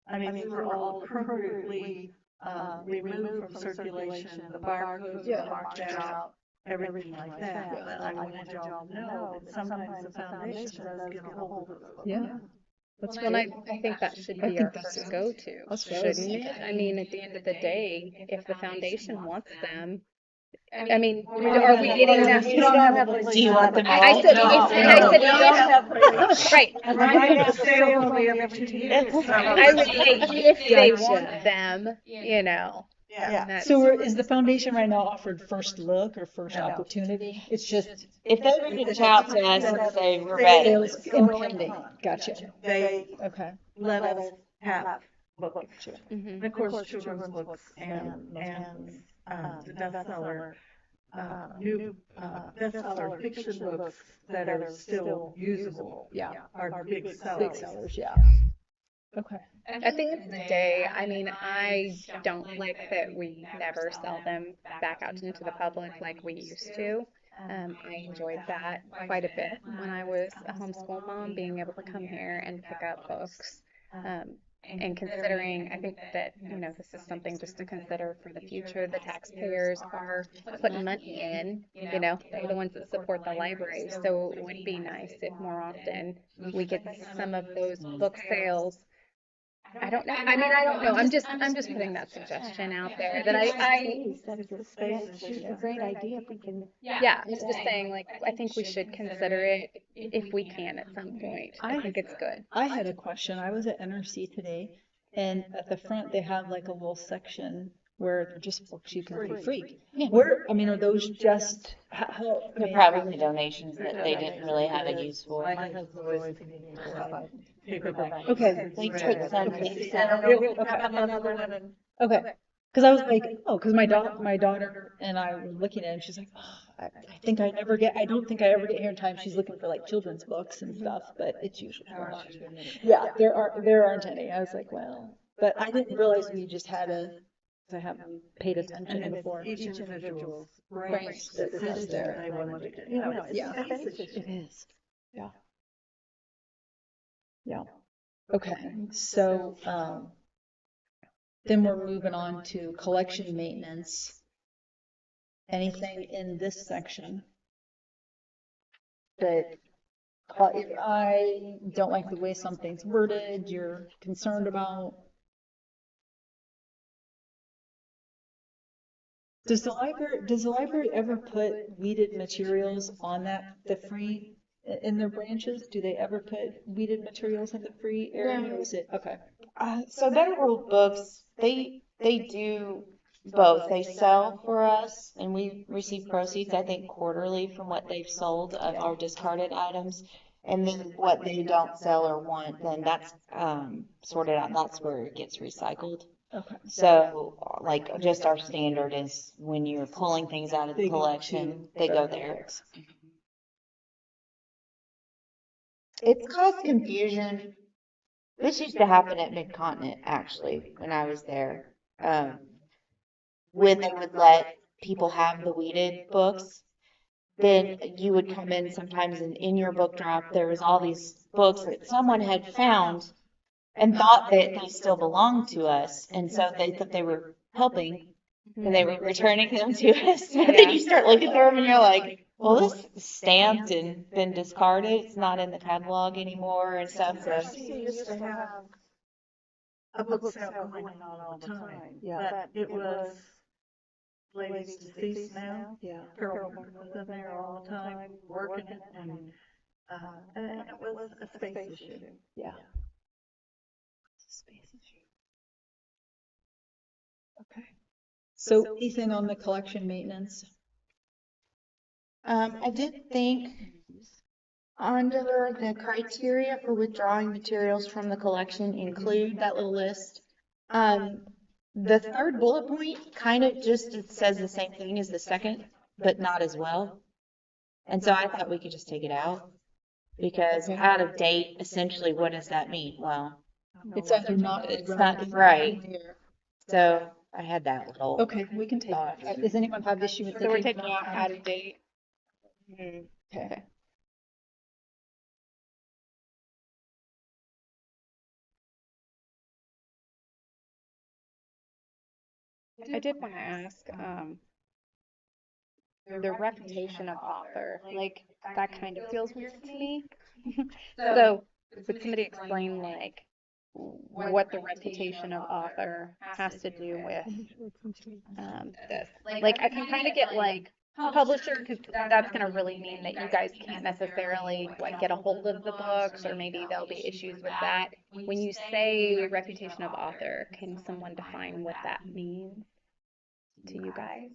I mean, these are all appropriately removed from circulation, the barcodes are marked out, everything like that. But I wanted y'all to know that sometimes the foundation does get a hold of those. Yeah. That's Well, great. I think that should I be think our that's first go-to, that's what I was shouldn't it? thinking. I mean, at the end of the day, if the foundation wants them, Are we getting down? You don't have a Do you want them all? I said, No, and I no, said, we don't have places. right. And right now, sales only every 2 years. So I would say if they Gotcha. want them, Yeah. that's, So is the foundation right now offered first look or first No. opportunity? It's just If they were to reach out to us and say, we're ready. sales impending. Gotcha. They Okay. let us have books. mhm. And of course, children's books and the bestseller, new bestseller fiction books that are still usable. Yeah. Are big Big sellers. sellers, yeah. Okay. At the end of the day, I don't like that we never sell them back out into the public like we used to. I enjoyed that quite a bit when I was a homeschool mom, being able to come here and pick up books. And considering, I think that, this is something just to consider for the future. The taxpayers are putting money in, they're the ones that support the library. So it would be nice if more often we get some of those book sales. I don't know. I mean, I don't know. I'm just putting that suggestion out there that That's the space. It's just a great idea if we can. yeah, I was just saying, like, I think we should consider it if we can at some point. I think it's good. I had a question. I was at NRC today, and at the front they have like a little section where they're just books you can read free. Where, are those just how? They're probably donations that they didn't really have a use for. My husband's always thinking about paperback. Okay. They took some, Okay. Another one and Okay. Because I was like, oh, because my daughter and I were looking at it, and she's like, oh, I don't think I ever get here in time. She's looking for like children's books and stuff, but it's usually yeah, there aren't any. I was like, well, but I didn't realize we just had I haven't paid attention and before. it's each individual's Right. range That that is is there. there. They want to, it's Yeah. a space issue. It is. Yeah. Yeah. Okay. So, then we're moving on to collection maintenance. Anything in this section that if I don't like the way something's worded, you're concerned about? Does the library ever put weeded materials on the free in their branches? Do they ever put weeded materials in the free area? Or is it okay? So Better World Books, they do both. They sell for us, and we receive proceeds, I think, quarterly from what they've sold of our discarded items. And then what they don't sell or want, then that's sorted out. That's where it gets recycled. Okay. So, like, just our standard is when you're pulling things out of the They go collection, to they go there. It's caused confusion. This used to happen at Mid-Continent, actually, when I was there. When they would let people have the weeded books, then you would come in sometimes and in your book drop, there was all these books that someone had found and thought that they still belonged to us. And so they thought they were helping and they were returning them to us. And then you start looking through them and you're like, well, this is stamped and been discarded. It's not in the catalog anymore and stuff. So She used to have a book sale going on all the time. Yeah. But it was ladies deceased now. Yeah. Carol was in there all the time, working it, and it was a space issue. Yeah. Space issue. Okay. So anything on the collection maintenance? I did think under the criteria for withdrawing materials from the collection include that little list. The third bullet point kind of just it says the same thing as the second, but not as well. And so I thought we could just take it out because out of date, essentially, what does that mean? Well, It's either not. it's not right. So I had that little. Okay, we can take it. Does anyone have issue with So we're taking taking out of date. Okay. I did want to ask, the reputation of author, like that kind of feels weird to me. So, would somebody explain like what the reputation of author has to do with this? Like, I can kind of get like publisher because that's going to really mean that you guys can't necessarily like get a hold of the books, or maybe there'll be issues with that. When you say reputation of author, can someone define what that means to you guys?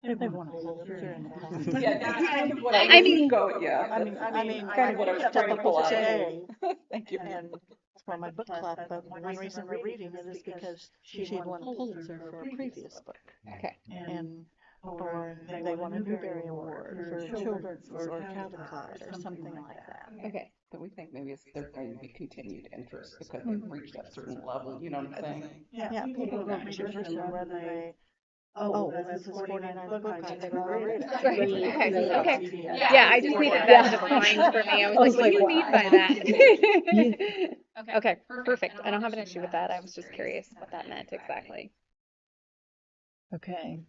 They've won a Pulitzer in the past. Yeah, that's kind of what I I was mean, going, yeah, I mean, kind of what I was trying to pull out. today, Thank you. and for my book club, but one reason we're reading it is because she'd won a Pulitzer for a previous book. okay. And, or they won a Newbery Award for children's or Caldecott or something like that. Okay. So we think maybe it's there's going to be continued interest because they've reached that certain level, you know what I'm saying? Yeah, people don't read the first one whether they, oh, this is 49th book, I better go read it. Right. Okay. Yeah. Yeah, I just needed that defined for me. I was like, what do you mean by that? Okay, perfect. I don't have an issue with that. I was just curious what that meant exactly. Okay.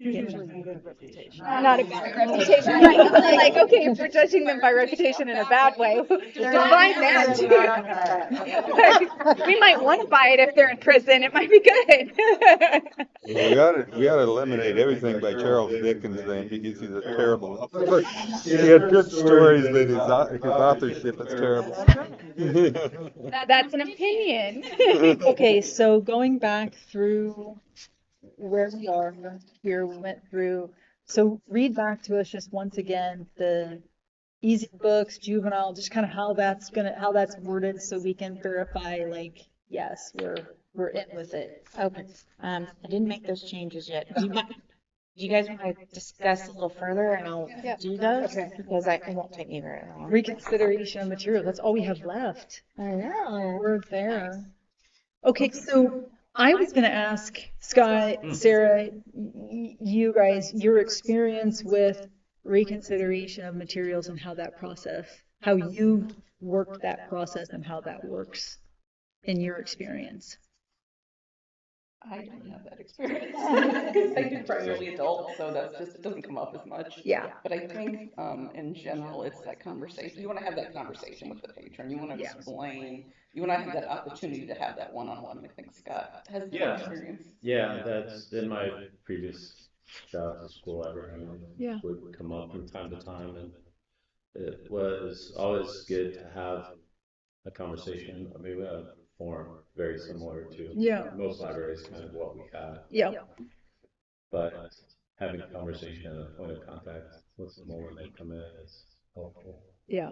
Usually a good reputation. Not a bad reputation, right? I'm like, okay, if we're judging them by reputation in a bad way, define that too. We might want to buy it if they're in prison. It might be good. Well, we gotta eliminate everything by Charles Dickens then, because he's a terrible author. He had good stories, but his authorship is terrible. That's an opinion. Okay, so going back through where we are here, we went through, so read back to us just once again the easy books, juvenile, just kind of how that's worded so we can verify like, yes, we're in with it. Okay. I didn't make those changes yet. Do you guys want to discuss a little further and I'll do those? Okay. Because it won't take me very long. Reconsideration of material, that's all we have left. I know. We're there. Okay, so I was going to ask Scott, Sarah, you guys, your experience with reconsideration of materials and how that process, how you worked that process and how that works in your experience. I don't have that experience because I do primarily adult, so that's just, it doesn't come up as much. Yeah. But I think in general, it's that conversation. You want to have that conversation with the patron. You want to explain. You want to have that opportunity to have that one-on-one. I think Scott has that Yeah. experience. Yeah, that's in my previous jobs at school library. Yeah. Would come up from time to time, and it was always good to have a conversation. I mean, we had a form very similar to most libraries, kind of what we had. Yeah. But having a conversation and a point of contact with someone when they come in is helpful. Yeah.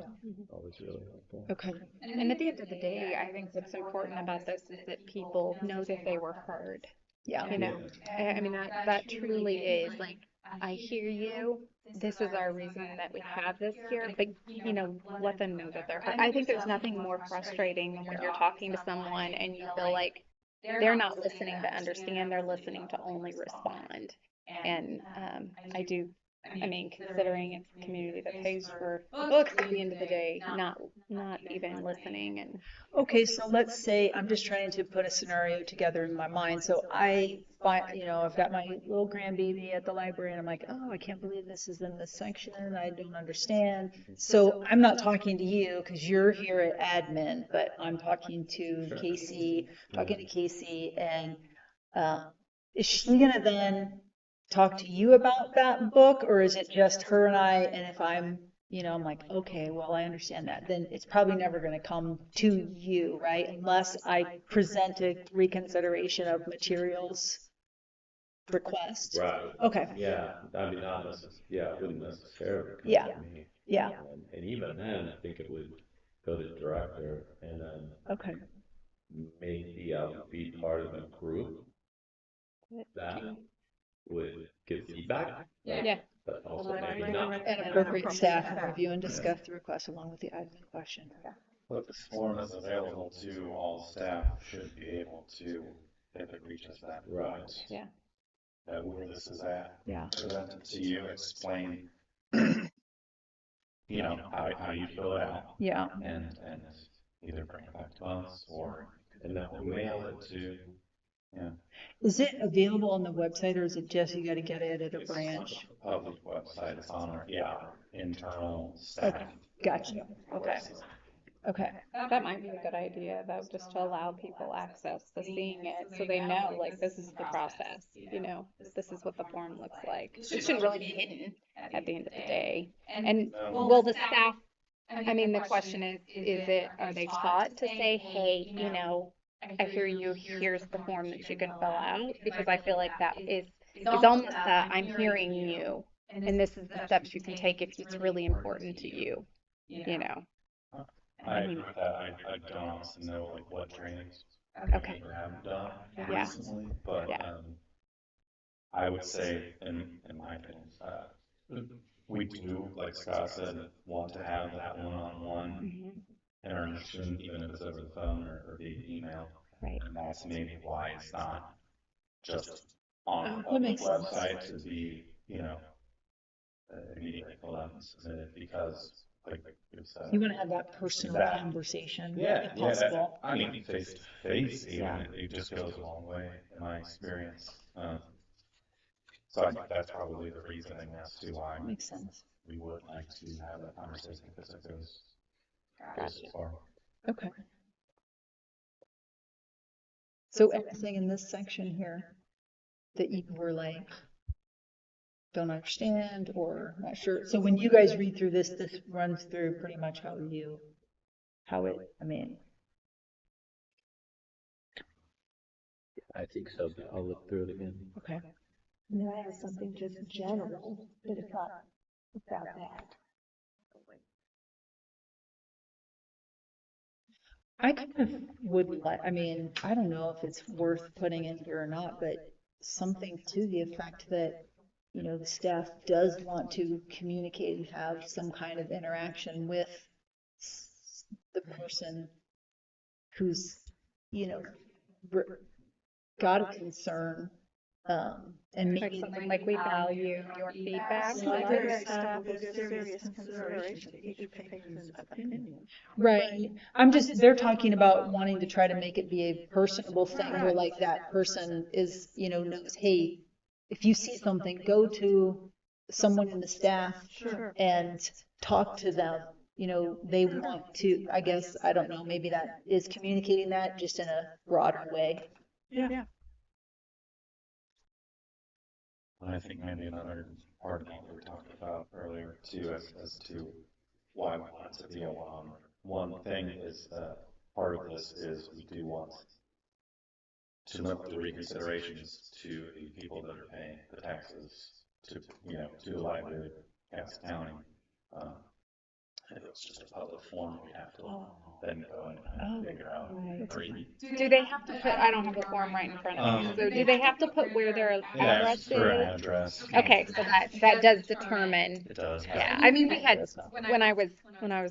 Always really helpful. Okay. And at the end of the day, I think what's important about this is that people know that they were heard. Yeah. You know, I mean, that truly is like, I hear you. This is our reason that we have this here, but you know, let them know that they're heard. I think there's nothing more frustrating than when you're talking to someone and you feel like they're not listening to understand, they're listening to only respond. And I mean, considering it's a community that pays for books at the end of the day, not even listening. And Okay, so let's say I'm just trying to put a scenario together in my mind. So I find, I've got my little grandbaby at the library and I'm like, oh, I can't believe this is in this section. I don't understand. So I'm not talking to you because you're here at admin, but I'm talking to Casey, and is she gonna then talk to you about that book, or is it just her and I? And if I'm like, okay, well, I understand that, then it's probably never going to come to you, right? Unless I present a reconsideration of materials request. Right. Okay. Yeah. I mean, not necessarily. Yeah, it wouldn't necessarily come Yeah. to me. Yeah. And even then, I think it would go to the director, and then Okay. maybe I would be part of a group that would give feedback. yeah. But also maybe not. And appropriate staff will review and discuss the request along with the admin question. But this form is available to all staff, should be able to, if it reaches that point. Yeah. That where this is at. Yeah. Present it to you, explain, how you fill it out. Yeah. And either bring it back to us, or you and that will mail it to, yeah. Is it available on the website or is it just you got to get it at a It's on branch? the public website, it's on our, yeah, our internal staff. Gotcha. Okay. Okay. That might be a good idea, though, just to allow people access to seeing it so they know, like, this is the process, this is what the form looks like. It shouldn't really be hidden at the end of the day. And will the staff, I mean, the question are they taught to say, hey, I hear you, here's the form that you can fill out? Because I feel like that is almost I'm hearing you, and this is the steps you can take if it's really important to you, you know? I I agree mean, with that. I don't honestly know like what trainings okay. we have done Yeah. recently, but Yeah. I would say, in my opinion, we do, like Scott said, want to have that one-on-one Hmm. interaction, even if it's over the phone or via email. Right. And that's maybe why it's not just on That a public makes sense. website to be, immediately filled out and submitted because, like you said. You want to have that personal That- conversation Yeah, if yeah, possible. I mean, face to face, even, Yeah. it just goes a long way in my experience. So I think that's probably the reasoning as to why Makes sense. we would like to have that conversation because it goes so far. Okay. So anything in this section here that you were like, don't understand or not sure? So when you guys read through this, this runs through pretty much I mean, I think so, but I'll look through it again. okay. And then I have something just general, but it's not about that. I kind of would like, I mean, I don't know if it's worth putting in here or not, but something to the effect that, the staff does want to communicate and have some kind of interaction with the person who's, you know, r- got a concern, and Like maybe, something like we value your feedback. Library staff will give serious consideration to each patient's opinion. right. They're talking about wanting to try to make it be a personable thing where like that person is, knows, hey, if you see something, go to someone in the staff Sure. and talk to them. They want to, I guess, I don't know, maybe that is communicating that just in a broader way. Yeah. And I think maybe another part of what we were talking about earlier too, as to why we want it to be a one thing is part of this is we do want to limit the reconsiderations to the people that are paying the taxes to to the library, Cass County. If it was just a public form, we'd have to then go and figure out. Do they have to put, I don't have the form right in front of me, so do they have to put where their It address asks for is? address. Okay, so that does determine. It does. Yeah, I mean, we had, when I was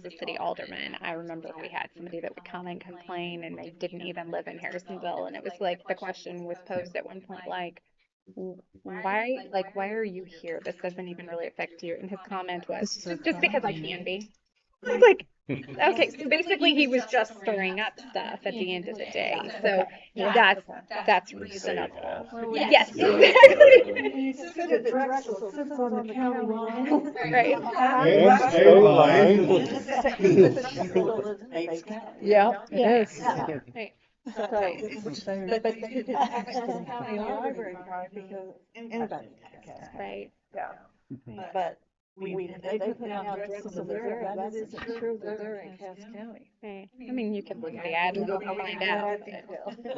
a city alderman, I remember we had somebody that would come and complain and they didn't even live in Harrisonville. And it was like, the question was posed at one point, like, why are you here? This doesn't even really affect you. And his comment was, just because I can be. I was like, okay, so basically he was just stirring up stuff at the end of the day. So that's reasonable. Yes, exactly. Sit at Drexel, sits on the county line. Right. And state line. Yeah, it is. Right. So, but they did access to the county library card because anybody can access. Right. But they put down Drexel, Missouri, that isn't true, they're in Cass County. Right. I mean, you could look at the ad and find out.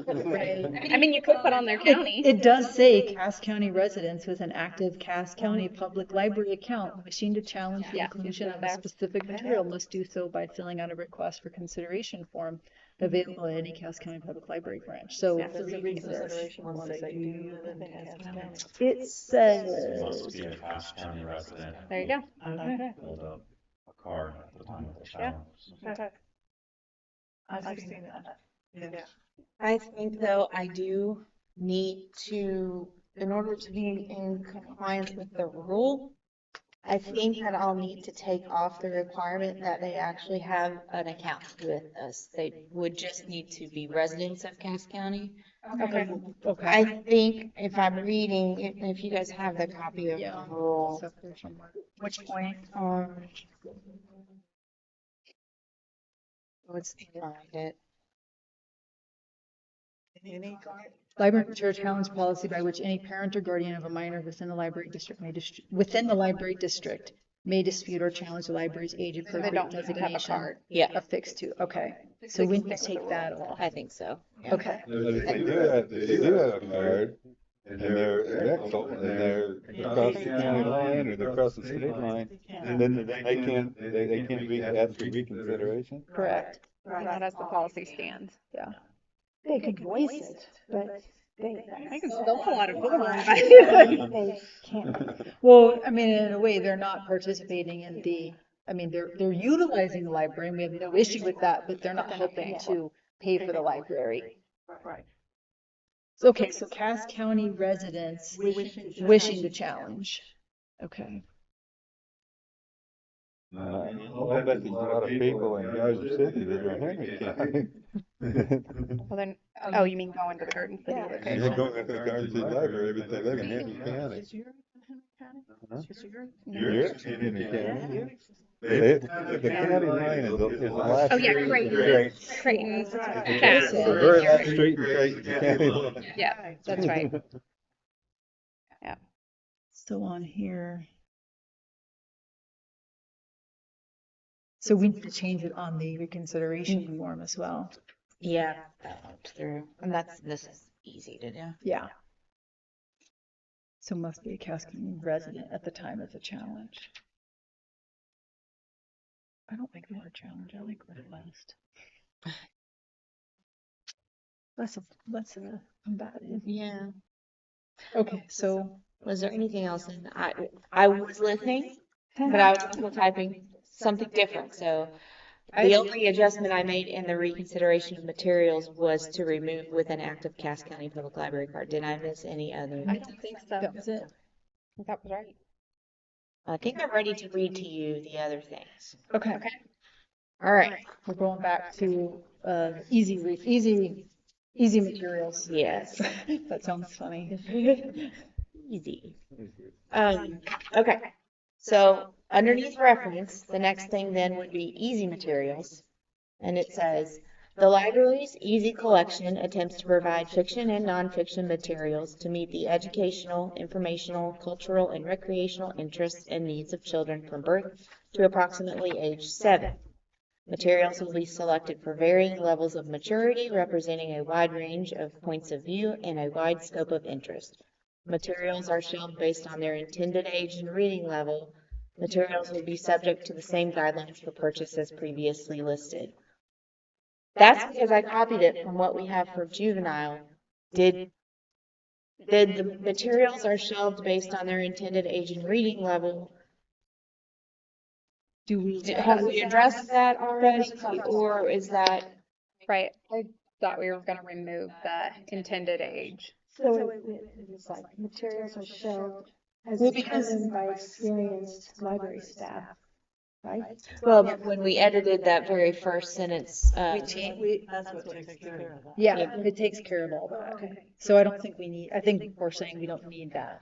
But, Right. I mean, you could put on their county. It does say Cass County residents with an active Cass County public library account wishing to challenge the Yeah. inclusion of a specific material must do so by filling out a request for consideration form available at any Cass County public library branch. So The reconsideration will say, do you live in Cass County? it Must says, be a Cass County resident. There you go. Okay. Filled up a card at the time of the Yeah. challenge. Okay. I've seen that. Yeah. I think though I do need to, in order to be in compliance with the rule, I think that I'll need to take off the requirement that they actually have an account with us. They would just need to be residents of Cass County. Okay. Okay. I think if I'm reading, if you guys have the copy of the Yeah. rule, So there's somewhere. which point? Let's find it. Library material challenge policy by which any parent or guardian of a minor within the library district may dispute or challenge the library's age They appropriate don't need to have a designation card. Yeah, affixed to. Okay. So we need to Stick with take the that off. I think so. Yeah. Okay. But if they do have a card, and they're an Exel, and they're across the county line, or they're across the state line, then they can't be asked for reconsideration? Correct. Not as the policy stands. Yeah. They could voice it, but I can still fill out a form, but they can't. Well, I mean, in a way, they're not participating in they're utilizing the library, and we have no issue with that, but they're not helping to pay for the library. Right. Okay, so Cass County residents wishing to challenge. Okay. I'll bet there's a lot of people in Garza City that are Henry County. well then, oh, you mean go into the Garden City They're location? going to the Garza City Library, but they live in Henry County. Huh? You're in Henry County. The county line is the last. Oh yeah, street in Creighton. Creighton. Creighton's The Cass. very last street in Creighton, the county line. Yeah, that's right. So on here. So we need to change it on the reconsideration form as well. Yeah, that went through. And this is easy to do. Yeah. So must be a Cass County resident at the time of the challenge. I don't like the word challenge. I like request. Less combative. Yeah. Okay, so Was there anything else? I was listening, but I was also typing something different. So the only adjustment I made in the reconsideration of materials was to remove with an active Cass County Public Library card. Did I miss any other? I don't think so. that was it. That was right. I think I'm ready to read to you the other things. Okay. All right. We're going back to easy materials. Yes. That sounds funny. Easy. Okay. So underneath reference, the next thing then would be easy materials. And it says, the library's easy collection attempts to provide fiction and nonfiction materials to meet the educational, informational, cultural, and recreational interests and needs of children from birth to approximately age 7. Materials will be selected for varying levels of maturity, representing a wide range of points of view and a wide scope of interest. Materials are shelved based on their intended age and reading level. Materials will be subject to the same guidelines for purchase as previously listed. That's because I copied it from what we have for juvenile. Did the materials are shelved based on their intended age and reading level? Have we addressed that already, or is that? Right. I thought we were going to remove the intended age. So it's like materials are shelved as Well, because- determined by experienced library staff, right? Well, when we edited that very first sentence, That's what takes care of that. Yeah, it takes care of all that. Okay. So I think we're saying we don't need that.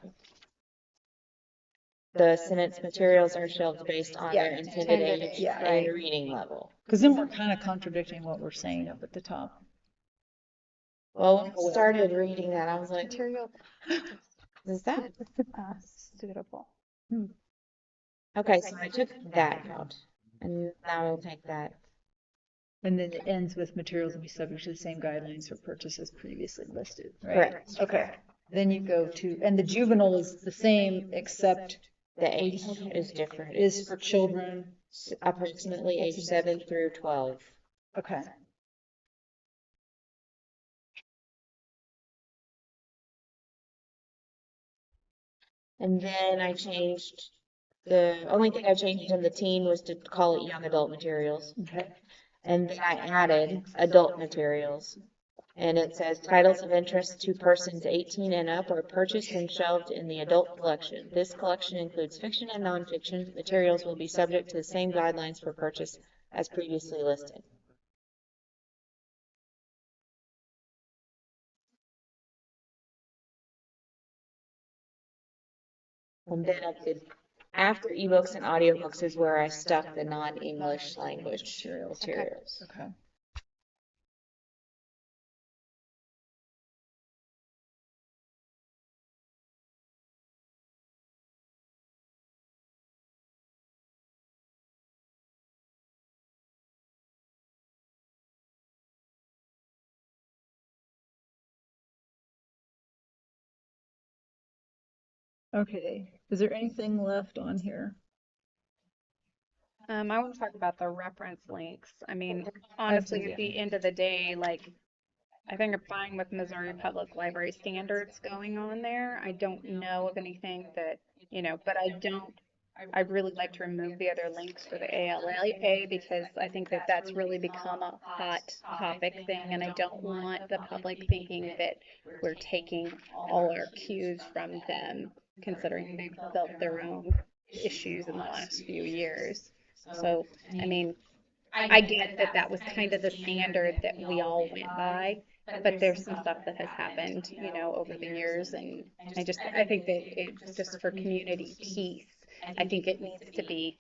the sentence materials are shelved based on their intended age yeah, and reading level. Because then we're kind of contradicting what we're saying up at the top. Well, when I started reading that, I was like, Material is that? suitable. Okay, so I took that out, and now I'll take that. And then it ends with materials will be subject to the same guidelines for purchases previously listed, right? Correct. Okay. Then you go to, and the juvenile is the same except The age is different. is for children. Approximately age 7 through 12. Okay. And then I changed, the only thing I changed in the teen was to call it young adult materials. Okay. And then I added adult materials. And it says titles of interest to persons 18 and up are purchased and shelved in the adult collection. This collection includes fiction and nonfiction. Materials will be subject to the same guidelines for purchase as previously listed. And then I did, after ebooks and audiobooks is where I stuck the non-English language materials. Okay. Okay. Is there anything left on here? I want to talk about the reference links. I mean, honestly, at the end of the day, like, I think I'm fine with Missouri Public Library standards going on there. I don't know of anything that, but I'd really like to remove the other links for the ALA because I think that that's really become a hot topic thing, and I don't want the public thinking that we're taking all our cues from them, considering they've built their own issues in the last few years. So, I mean, I get that that was kind of the standard that we all went by, but there's some stuff that has happened, over the years, and I think that it's just for community peace. I think it needs to be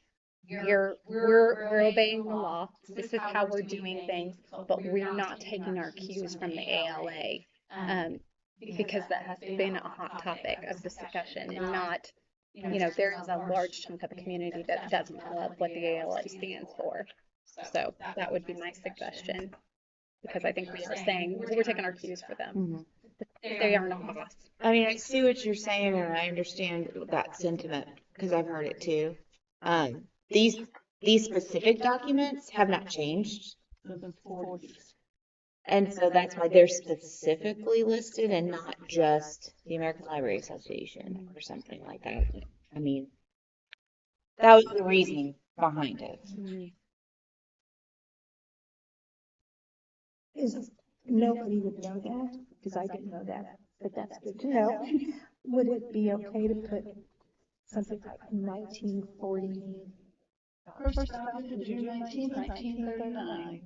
we're obeying the law. This is how we're doing things, but we're not taking our cues from the ALA, because that has been a hot topic of discussion, and not, there is a large chunk of the community that doesn't love what the ALA stands for. So that would be my suggestion, because I think we are saying we're taking our cues for them. They aren't a boss. I mean, I see what you're saying, and I understand that sentiment because I've heard it too. These specific documents have not changed, and so that's why they're specifically listed and not just the American Library Association or something like that. I mean, that was the reasoning behind it. Nobody would know that, because I didn't know that, but that's good to know. Would it be okay to put something like 1940? First founded in June 19th, 1939.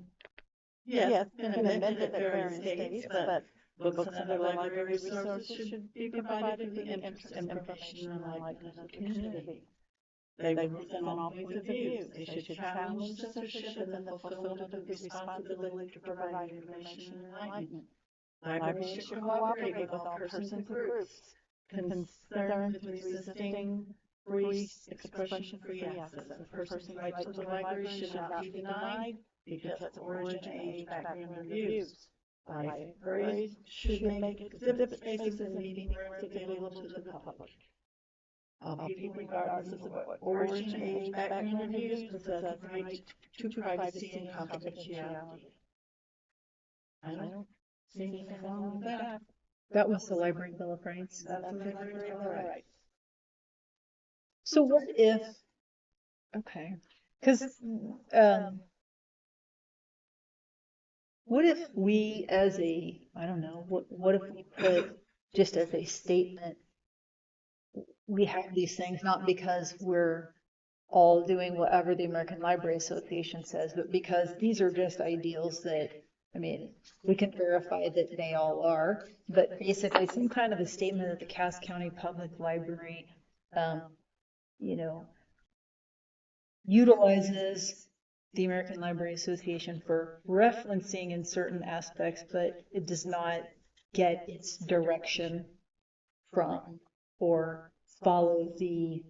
Yes, it's been amended at various dates, but books and other library resources should be provided for the interest and information and enlightenment of the community. They would listen on all points of view. They should challenge censorship and the fulfillment of the responsibility to provide information and enlightenment. Libraries should cooperate with all persons and groups concerned with resisting free expression, free access. A person's right to the library should not be denied because of origin, age, background, or views. Libraries should make exhibit spaces and meeting rooms available to the public. All people, regardless of what origin, age, background, or views, possess the right to privacy and confidentiality. I don't see anything wrong with that. That was the Library Bill of Rights. That's the library bill of rights. So okay, because what if we I don't know, what if we put just as a statement, we have these things not because we're all doing whatever the American Library Association says, but because these are just ideals that, I mean, we can verify that they all are, but basically some kind of a statement that the Cass County Public Library, utilizes the American Library Association for referencing in certain aspects, but it does not get its direction from or follow the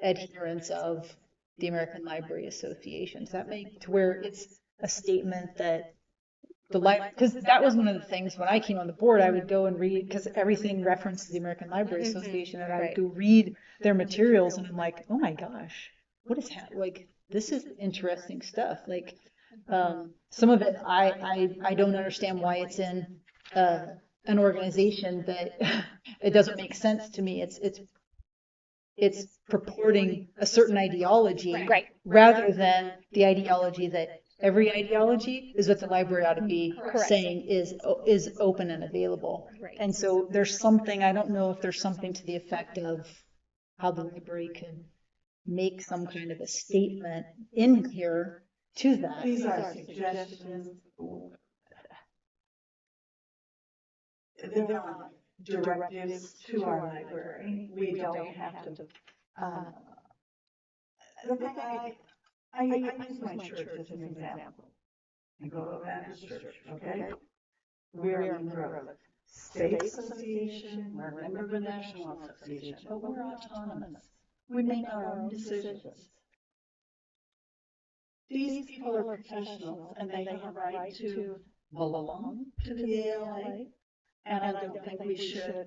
adherence of the American Library Association. Does that make to where it's a statement that the library, because that was one of the things when I came on the board, I would go and read, because everything references the American Library Association, and I would go read their materials, and I'm like, oh my gosh, what is happening? Like, this is interesting stuff. Like, some of it, I don't understand why it's in an organization that it doesn't make sense to me. It's purporting a certain ideology, Right. rather than the ideology that every ideology is what the library ought to be Correct. saying is open and available. Right. And so there's something, I don't know if there's something to the effect of how the library could make some kind of a statement in here to that. These are suggestions. They're not directives to our library. We don't have to. Look, I use my church as an example. I go to a Baptist church, okay? We're a member of a state association, we're a member of a national association, but we're autonomous. We make our own decisions. These people are professionals and they have a right to belong to the ALA. And I don't think we should,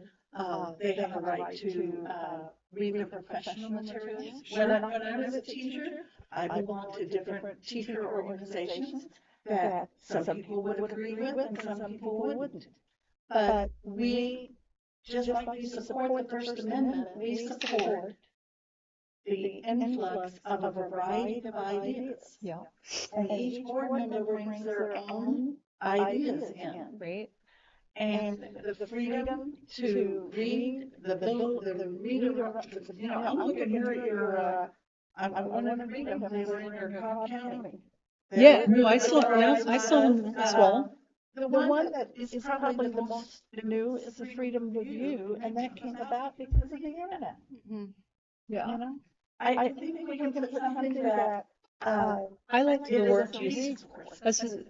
they have a right to read their professional materials. When I was a teacher, I belonged to different teacher organizations that some people would agree with and some people wouldn't. But we, just like we support the First Amendment, we support the influx of a variety of ideas. Yeah. And each board member brings their own ideas in. Right. And the freedom to read the bill, I'm looking here at your, I wanted to read them, they were in your Cobb County. Yeah, no, I saw them as well. The one that is probably the most new is the freedom of view, and that came about because of the internet. Yeah. You know, I think we can put something that, I liked the it word is a you, resource.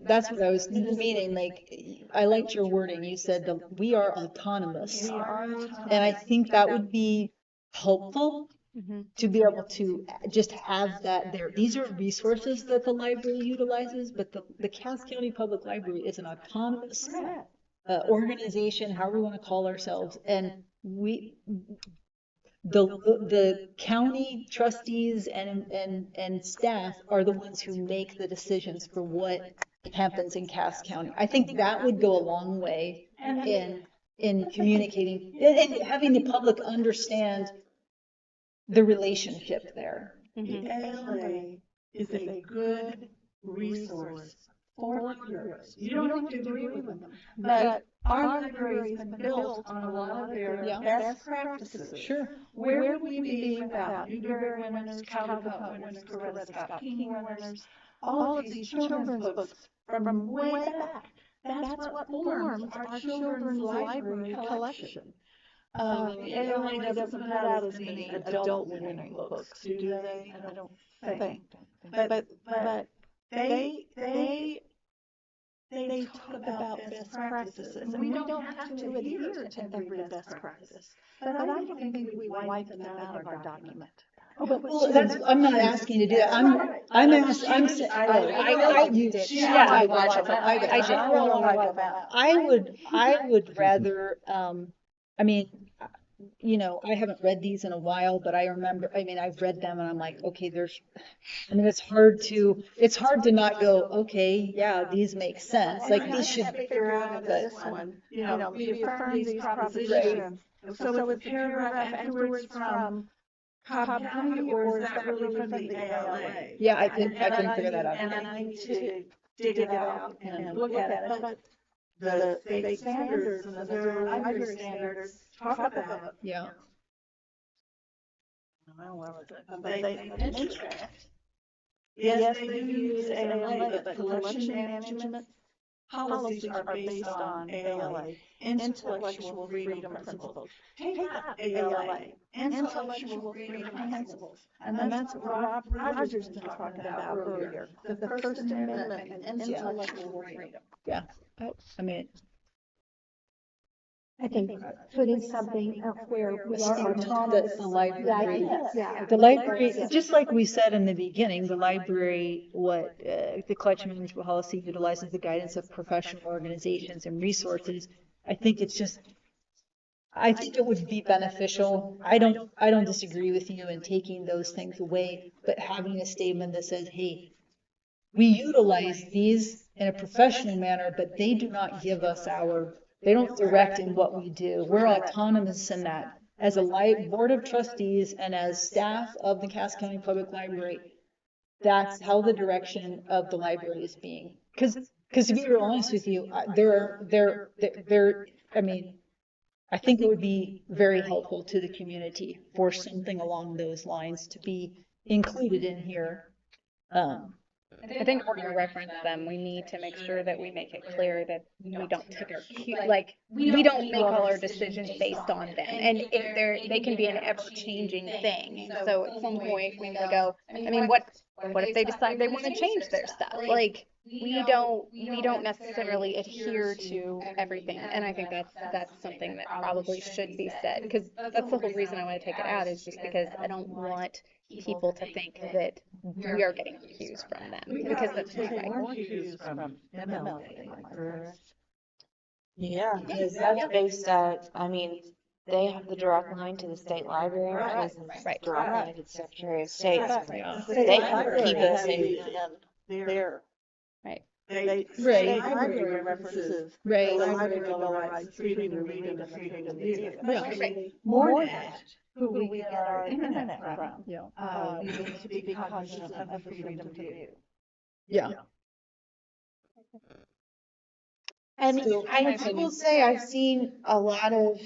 that's what I was meaning, like, I liked your wording, you said that we are autonomous. We are And I think that would be helpful to be able to just have that there. These are resources that the library utilizes, but the Cass County Public Library is an autonomous organization, however we want to call ourselves, and the county trustees and staff are the ones who make the decisions for what happens in Cass County. I think that would go a long way in communicating and having the public understand the relationship there. The ALA is a good resource for libraries. You don't have to agree with them, but our library has been built on a lot of their best practices. Sure. Where would we be without Newbery winners, Caldecott winners, Coretta Scott King winners, all of these children's books from way back? That's what forms our children's library collection. The ALA doesn't put out as many adult winning books, do they? I don't think. But they talk about best practices, and we don't have to adhere to every best practice. But I don't think we wipe them out of our document. Oh, but well, I'm not asking you to do that. I'm saying, you did. Yeah, I watch did. it. I would rather, I mean, you know, I haven't read these in a while, but I remember, I mean, I've read them and I'm like, okay, it's hard to not go, okay, yeah, these make sense. Like these should, figure out if this one, we affirm these propositions. So it's a paragraph afterwards from Cobb County, or is that really from the ALA? yeah, I couldn't figure that out. And I need to dig it out and look at it, but the state standards and the Missouri library standards talk about. Yeah. They mention it. Yes, they do use ALA, but collection management policies are based on ALA, intellectual freedom principles. Take out ALA, intellectual freedom principles. And that's what Rob Rogers was talking about earlier, the First Amendment and intellectual freedom. Yeah. I mean, I think putting something up where we are autonomous. the library, Yeah. the library, just like we said in the beginning, the library, the collection management policy utilizes the guidance of professional organizations and resources. I think it would be beneficial. I don't disagree with you in taking those things away, but having a statement that says, hey, we utilize these in a professional manner, but they do not give us they don't direct in what we do. We're autonomous in that. As a board of trustees and as staff of the Cass County Public Library, that's how the direction of the library is being. Because to be real honest with you, I mean, I think it would be very helpful to the community for something along those lines to be included in here. I think if we're going to reference them, we need to make sure that we make it clear that we don't take our cue, like we don't make all our decisions based on them. And if they can be an ever-changing thing. And so at some point we go, I mean, what if they decide they want to change their stuff? Like we don't necessarily adhere to everything. And I think that's something that probably should be said, because that's the whole reason I want to take it out, is just because I don't want people to think that we are getting cues from them, because that's not right. More cues from MLK, like first. Yeah, because that's based at, I mean, they have the direct line to the state library, and this is Right. direct line to the Secretary of State. So Yeah. they can keep us in. There. Right. They, Right. state library references the Right. library bill of rights, freedom to read and the freedom to view. Yeah. Especially more that, who we get our internet from. Yeah. We need to be cognizant of the freedom to view. Yeah. And I will say I've seen a lot of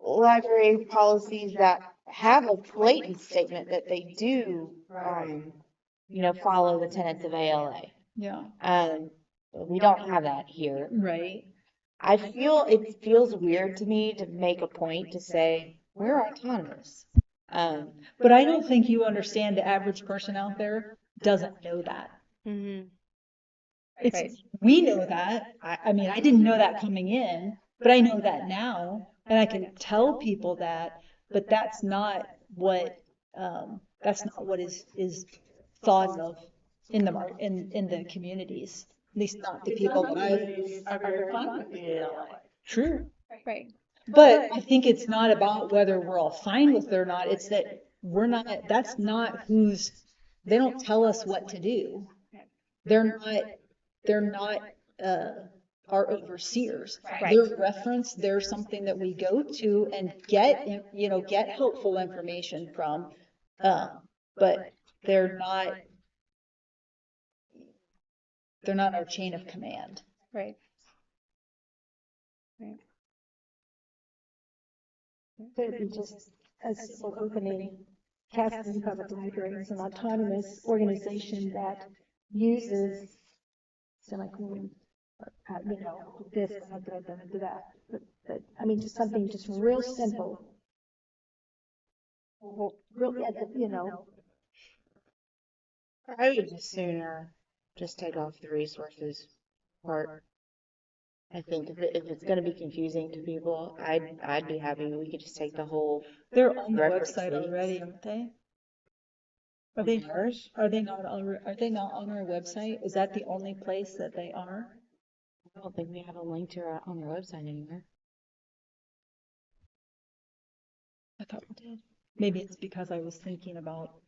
library policies that have a blatant statement that they do, follow the tenets of ALA. Yeah. We don't have that here. Right. It feels weird to me to make a point to say we're autonomous. But I don't think you understand the average person out there doesn't know that. Mm-hmm. It's, Right. we know that. I mean, I didn't know that coming in, but I know that now, and I can tell people that, but that's not what is thought of in the communities, at least not the people that I've. Are very fond of the ALA. True. Right. But I think it's not about whether we're all fine with it or not. It's that that's not they don't tell us what to do. They're not our overseers. Right. They're reference, they're something that we go to and get helpful information from. But they're not our chain of command. Right. Right. Could be just a simple opening. Casting Public Library is an autonomous organization that uses semicolon, this, that. But I mean, just something just real simple. Real, I would just sooner just take off the resources part. I think if it's going to be confusing to people, I'd be happy if we could just take the whole. They're on the reference website links. already, aren't they? Are they not on our website? Is that the only place that they are? I don't think we have a link to on our website anywhere. I thought we did. Maybe it's because I was thinking about.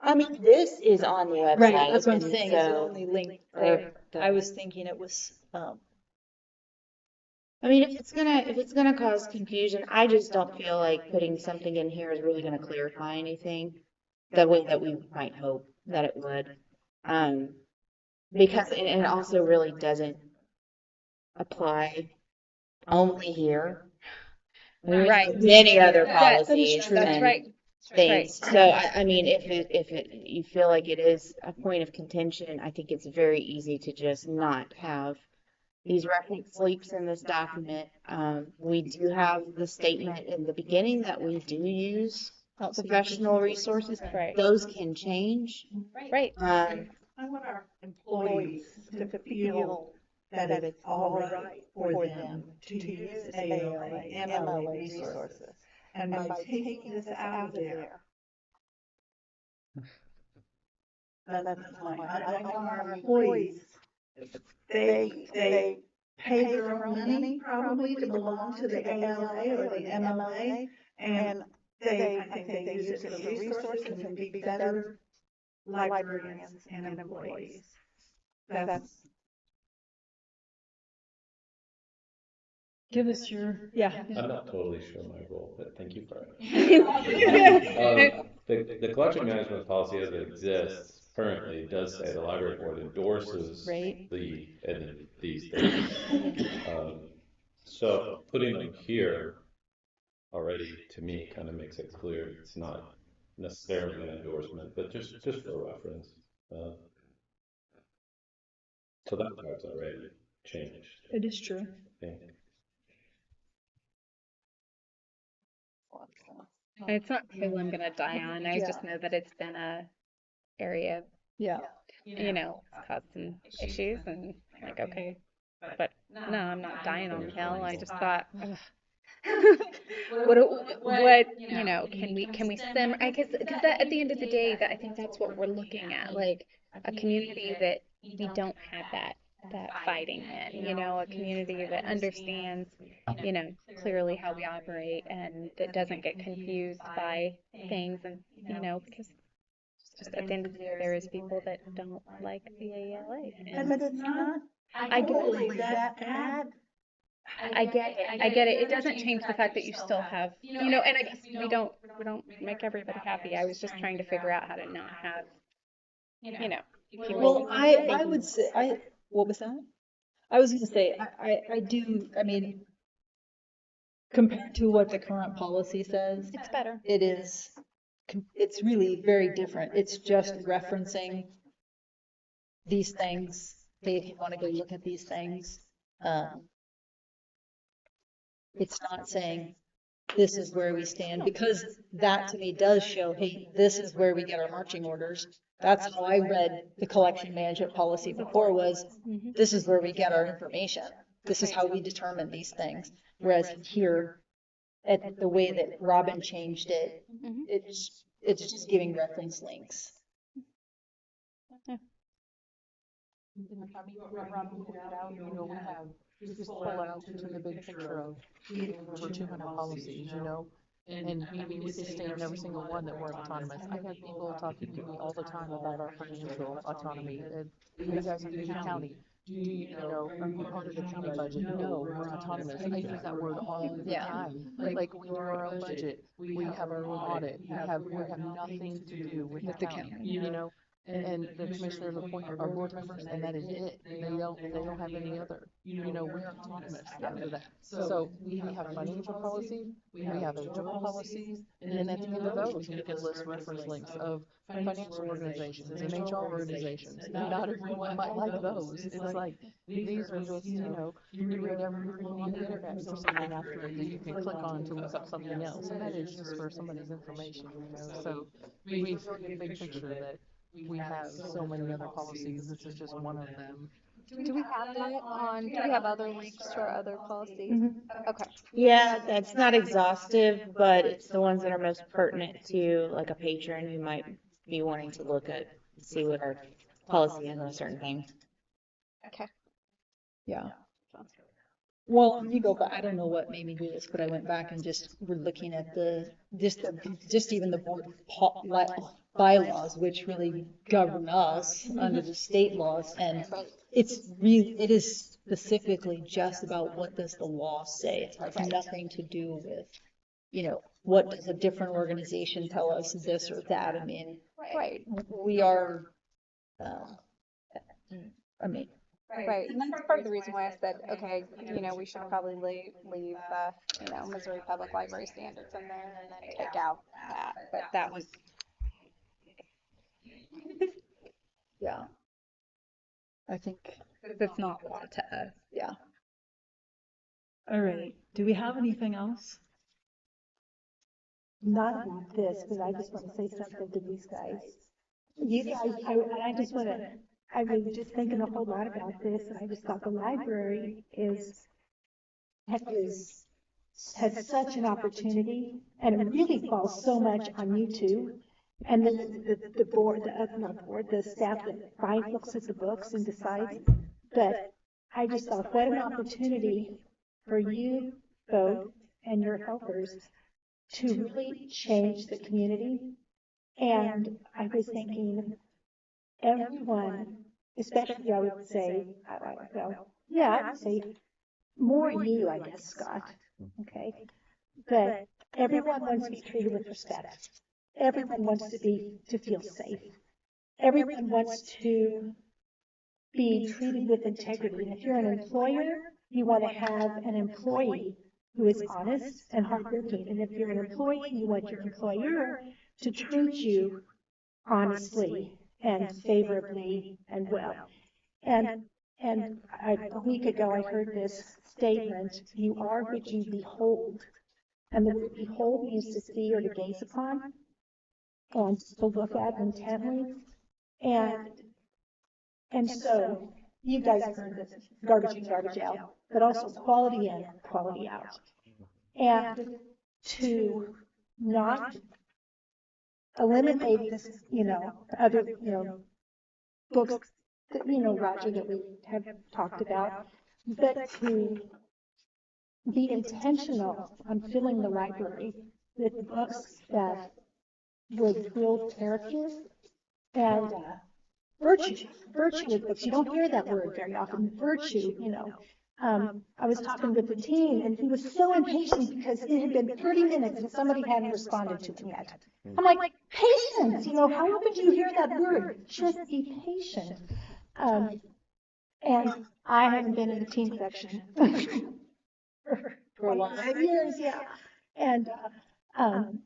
I mean, this is on the website. Right, that's what I'm and saying. It's the so- only link or there. I was thinking it was. I mean, if it's gonna cause confusion, I just don't feel like putting something in here is really gonna clarify anything the way that we might hope that it would. Because and it also really doesn't apply only here. There's Right. many other That is policies true. That's and right. things. So I mean, if you feel like it is a point of contention, I think it's very easy to just not have these reference leaks in this document. We do have the statement in the beginning that we do use professional resources. Right. Those can change. Right. I want our employees to feel that it's all right for them to use ALA, MLA resources. And by taking this out of there, that's the point. I want our employees, they pay their own money probably to belong to the ALA or the MLA, and I think they use it for resources and be better librarians and employees. That's Give us your, yeah. I'm not totally sure my role, but thank you for asking. The collection management policy as it exists currently does say the library board endorses Right. these things. Um, so putting them here already to me kind of makes it clear it's not necessarily an endorsement, but just for reference. Uh, so that part's already changed, It is true. I think. It's not hill I'm gonna die on. I just know that it's been a area of, Yeah. it's caused some issues and like, okay. But no, I'm not dying on the hill. I just thought, ugh. Can we simmer? I guess because at the end of the day, that I think that's what we're looking at, like a community that we don't have that fighting in, a community that understands, clearly how we operate and that doesn't get confused by things and, because just at the end of the day, there is people that don't like the ALA. But it's not I get totally it. that bad. I get it. I get it. It doesn't change the fact that you still have, and I guess we don't make everybody happy. I was just trying to figure out how to not have, Well, people I thinking, would say, what was that? I was gonna say, I do, I mean, compared to what the current policy says, it's better. it is, it's really very different. It's just referencing these things. If you want to go look at these things, um, it's not saying this is where we stand, because that to me does show, hey, this is where we get our marching orders. That's how I read the collection management policy before, was this is where we get our information. This is how we determine these things. Whereas here, at the way that Robin changed it, it's just giving reference links. Robin pointed out, we have, just pull out to the big picture of over 200 policies, and we say state in every single one that we're autonomous. I have people talking to me all the time about our financial autonomy. You guys are Union County. Are you part of the county budget? No, we're autonomous. I use that word all the time. Like we do our own budget. We have our own audit. We have nothing to do with the county. And the commissioners appoint our board members, and that is it. They don't have any other. We're autonomous after that. So we have financial policy, we have HR policies, and then at the end of those, you can list reference links of financial organizations and HR organizations. And not everyone might like those. It's like, these are just, you read everything on the internet for something after it that you can click on to look up something else. And that is just for somebody's information. So we show you the big picture that we have so many other policies. This is just one of them. Do we have other links to our other policies? Okay. Yeah, that's not exhaustive, but it's the ones that are most pertinent to like a patron who might be wanting to look at, see what our policy is on a certain thing. Okay. Yeah. Well, you go back, I don't know what made me do this, but I went back and just were looking at just even the board bylaws, which really govern us under the state laws. And it is specifically just about what does the law say. It has nothing to do with, what does a different organization tell us, this or that. I mean, we are, I mean, Right, and that's part of the reason why I said, okay, we should probably leave Missouri Public Library standards in there and then take out that. But that was, yeah. I think, that's not law to us. yeah. All right. Do we have anything else? Not about this, but I just want to say something to these guys. You guys, I just want to, I was just thinking a whole lot about this, and I just thought the library has such an opportunity, and it really falls so much on you two. And then the board, not board, the staff that looks at the books and decides. But I just thought, what an opportunity for you both and your helpers to really change the community. And I was thinking, everyone, especially I would say, I would say more you, I guess, Scott, okay? But everyone wants to be treated with respect. Everyone wants to feel safe. Everyone wants to be treated with integrity. And if you're an employer, you want to have an employee who is honest and hardworking. And if you're an employee, you want your employer to treat you honestly and favorably and well. And a week ago, I heard this statement: "You are what you behold." And the word "behold" means to see or to gaze upon and to look at intently. And so you guys have heard this: garbage in, garbage out, but also quality in, quality out. And to not eliminate this, other, books that, Roger, that we have talked about, but to be intentional on filling the library with books that would build character and virtue with books. You don't hear that word very often, virtue, I was talking with the teen, and he was so impatient because it had been 30 minutes and somebody hadn't responded to him yet. I'm like, patience, how often do you hear that word? Just be patient. And I haven't been in the teen section for 5 years, yeah. And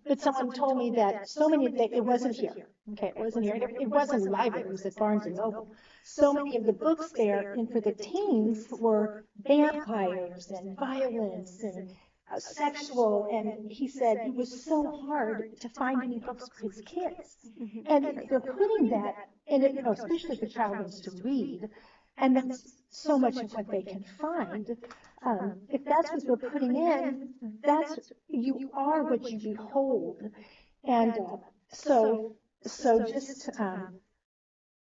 but someone told me that it wasn't here. Okay, it wasn't here. It wasn't library. It was at Barnes and Noble. So many of the books there, and for the teens, were vampires and violence and sexual. And he said it was so hard to find any books for his kids. And they're putting that in it, especially if a child wants to read. And that's so much of what they can find. If that's what we're putting in, you are what you behold. And so just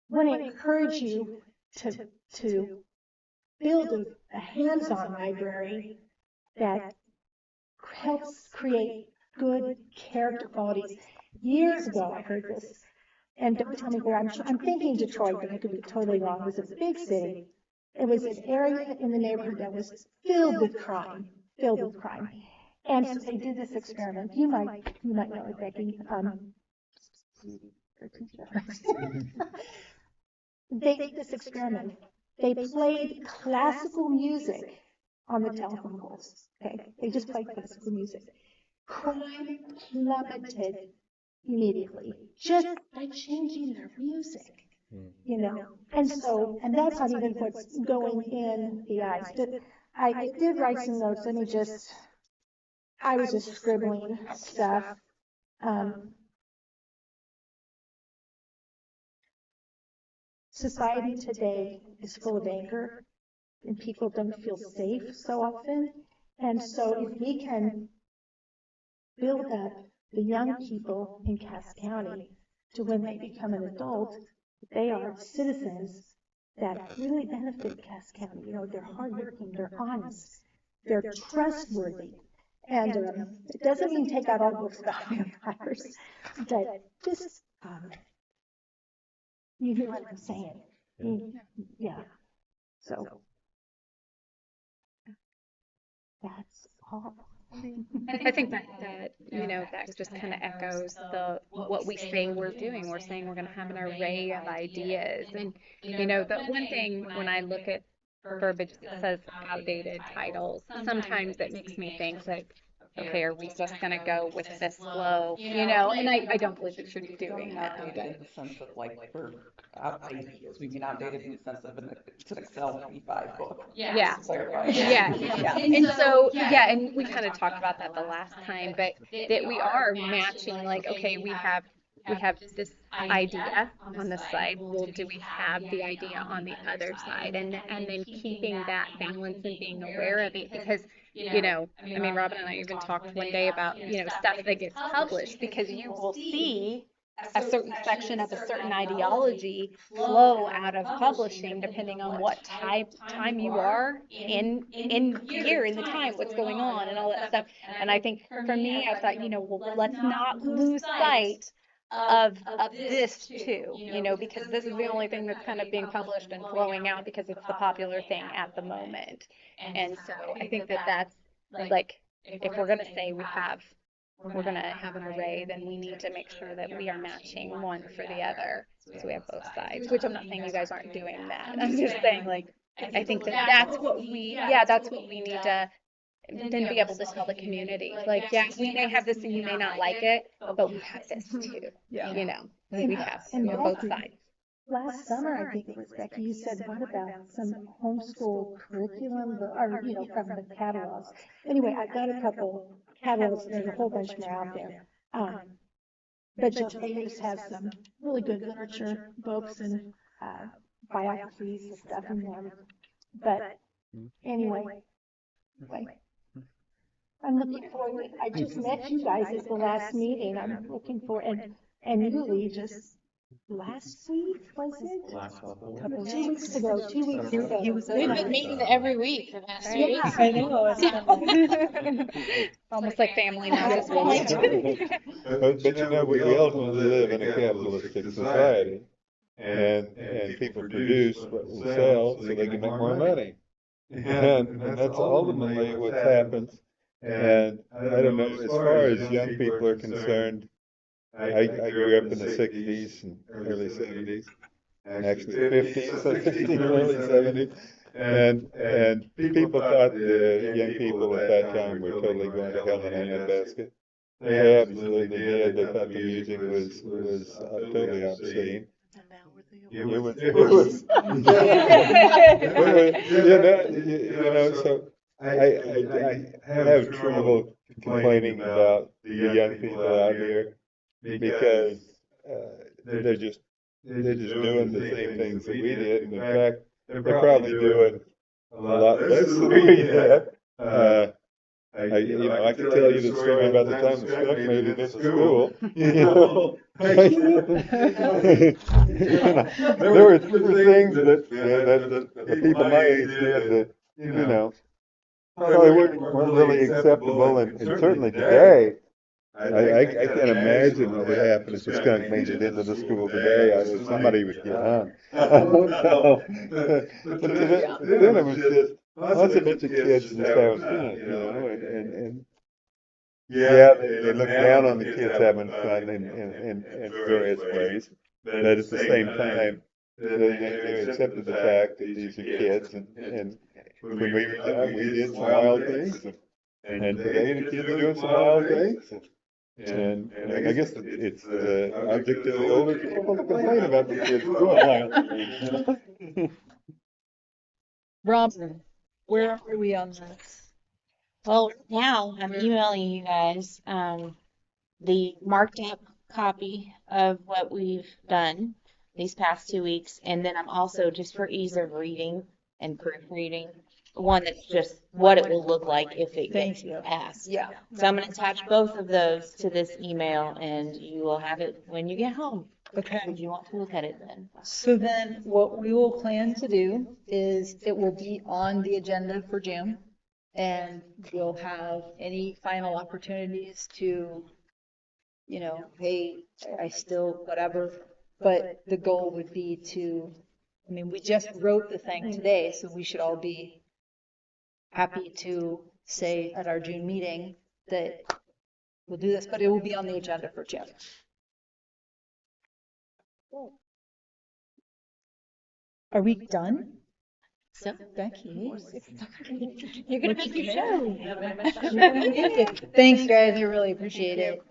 want to encourage you to build a hands-on library that helps create good character qualities. Years ago, I heard this, and don't tell me where. I'm thinking Detroit, but I could be totally wrong. It was a big city. It was an area in the neighborhood that was filled with crime. And so they did this experiment. You might know it, Becky. They did this experiment. They played classical music on the telephone poles. Okay, they just played classical music. Crime plummeted immediately just by changing their music. And that's not even what's going in the eyes. But I did write some notes. I was just scribbling stuff. Society today is full of anger, and people don't feel safe so often. And so if we can build up the young people in Cass County to when they become an adult, they are citizens that really benefit Cass County. They're hardworking, they're honest, they're trustworthy. And it doesn't mean take out all books about vampires, but just, you hear what I'm saying. Yeah. So that's all. I think that that just kind of echoes the what we say we're doing. We're saying we're going to have an array of ideas, and the one thing when I look at verbiage that says outdated titles, sometimes it makes me think like, okay, are we just going to go with this flow? And I don't believe we should be doing that. Outdated in the sense of like for ideas. We mean outdated in the sense of it's an Excel 95 book. Yeah. Just to clarify. Yeah. And so, yeah, and we kind of talked about that the last time, but that we are matching, like, okay, we have this idea on this side. Well, do we have the idea on the other side? And then keeping that balance and being aware of it, because I mean, Robin and I even talked one day about, stuff that gets published, because you will see a certain section of a certain ideology flow out of publishing depending on what time you are in the year, in the time, what's going on and all that stuff. And I think for me, I thought, well, let's not lose sight of this too, because this is the only thing that's kind of being published and flowing out because it's the popular thing at the moment. And so I think that that's like, if we're going to say we're going to have an array, then we need to make sure that we are matching one for the other. So we have both sides, which I'm not saying you guys aren't doing that. I'm just saying, like, I think that that's what we need to then be able to tell the community. Like, yeah, we may have this and you may not like it, but we have this too. Yeah. We have both sides. Last summer, I think it was, Becky, you said, what about some homeschool curriculum, or, from the catalogs? Anyway, I got a couple catalogs, there's a whole bunch more out there. But Joe Sayers has some really good literature books and biographies and stuff in them. But anyway, I'm looking forward. I just met you guys at the last meeting. I'm looking for, and Yuli just last week, was it? Last couple of Couple, weeks. 2 weeks ago, 2 weeks ago. We've been meeting every week the past 2 weeks. I know, it's Almost like family now. Just But we ultimately live in a capitalistic society, and people produce what will sell so they can make more money. And that's ultimately what happens. And I don't know, as far as young people are concerned, I grew up in the 60s and early 70s, actually 50s, so 60s and early 70s. And people thought the young people at that time were totally going to hell in a handbasket. They absolutely did. They thought the music was totally obscene. It was, so I have trouble complaining about the young people out here because they're just doing the same things that we did, and in fact, they're probably doing a lot less than we did. I could tell you the story about the time the skunk made it into school. There were things that the people my age did that, probably weren't really acceptable, and certainly today, I can't imagine what would happen if the skunk made it into the school today. Somebody would get hung. I don't know. But then it was just lots of bunch of kids just having fun, and yeah, they look down on the kids having fun in various ways, but at the same time, they accepted the fact that these are kids, and when we were young, we did some wild things, and today the kids are doing some wild things. And I guess it's the object of the older people to complain about the kids doing wild things. Robin, where are we on this? Well, now I'm emailing you guys the marked up copy of what we've done these past 2 weeks, and then I'm also, just for ease of reading and proofreading, one that's just what it will look like if it gets passed. Yeah. So I'm going to attach both of those to this email, and you will have it when you get home. Okay. Would you want to look at it then? So then what we will plan to do is it will be on the agenda for June, and we'll have any final opportunities to, hey, I still, whatever. But the goal would be to, we just wrote the thing today, so we should all be happy to say at our June meeting that we'll do this, but it will be on the agenda for June. Are we done? So, Becky? you're going to make your show. Thanks, guys. I really appreciate it.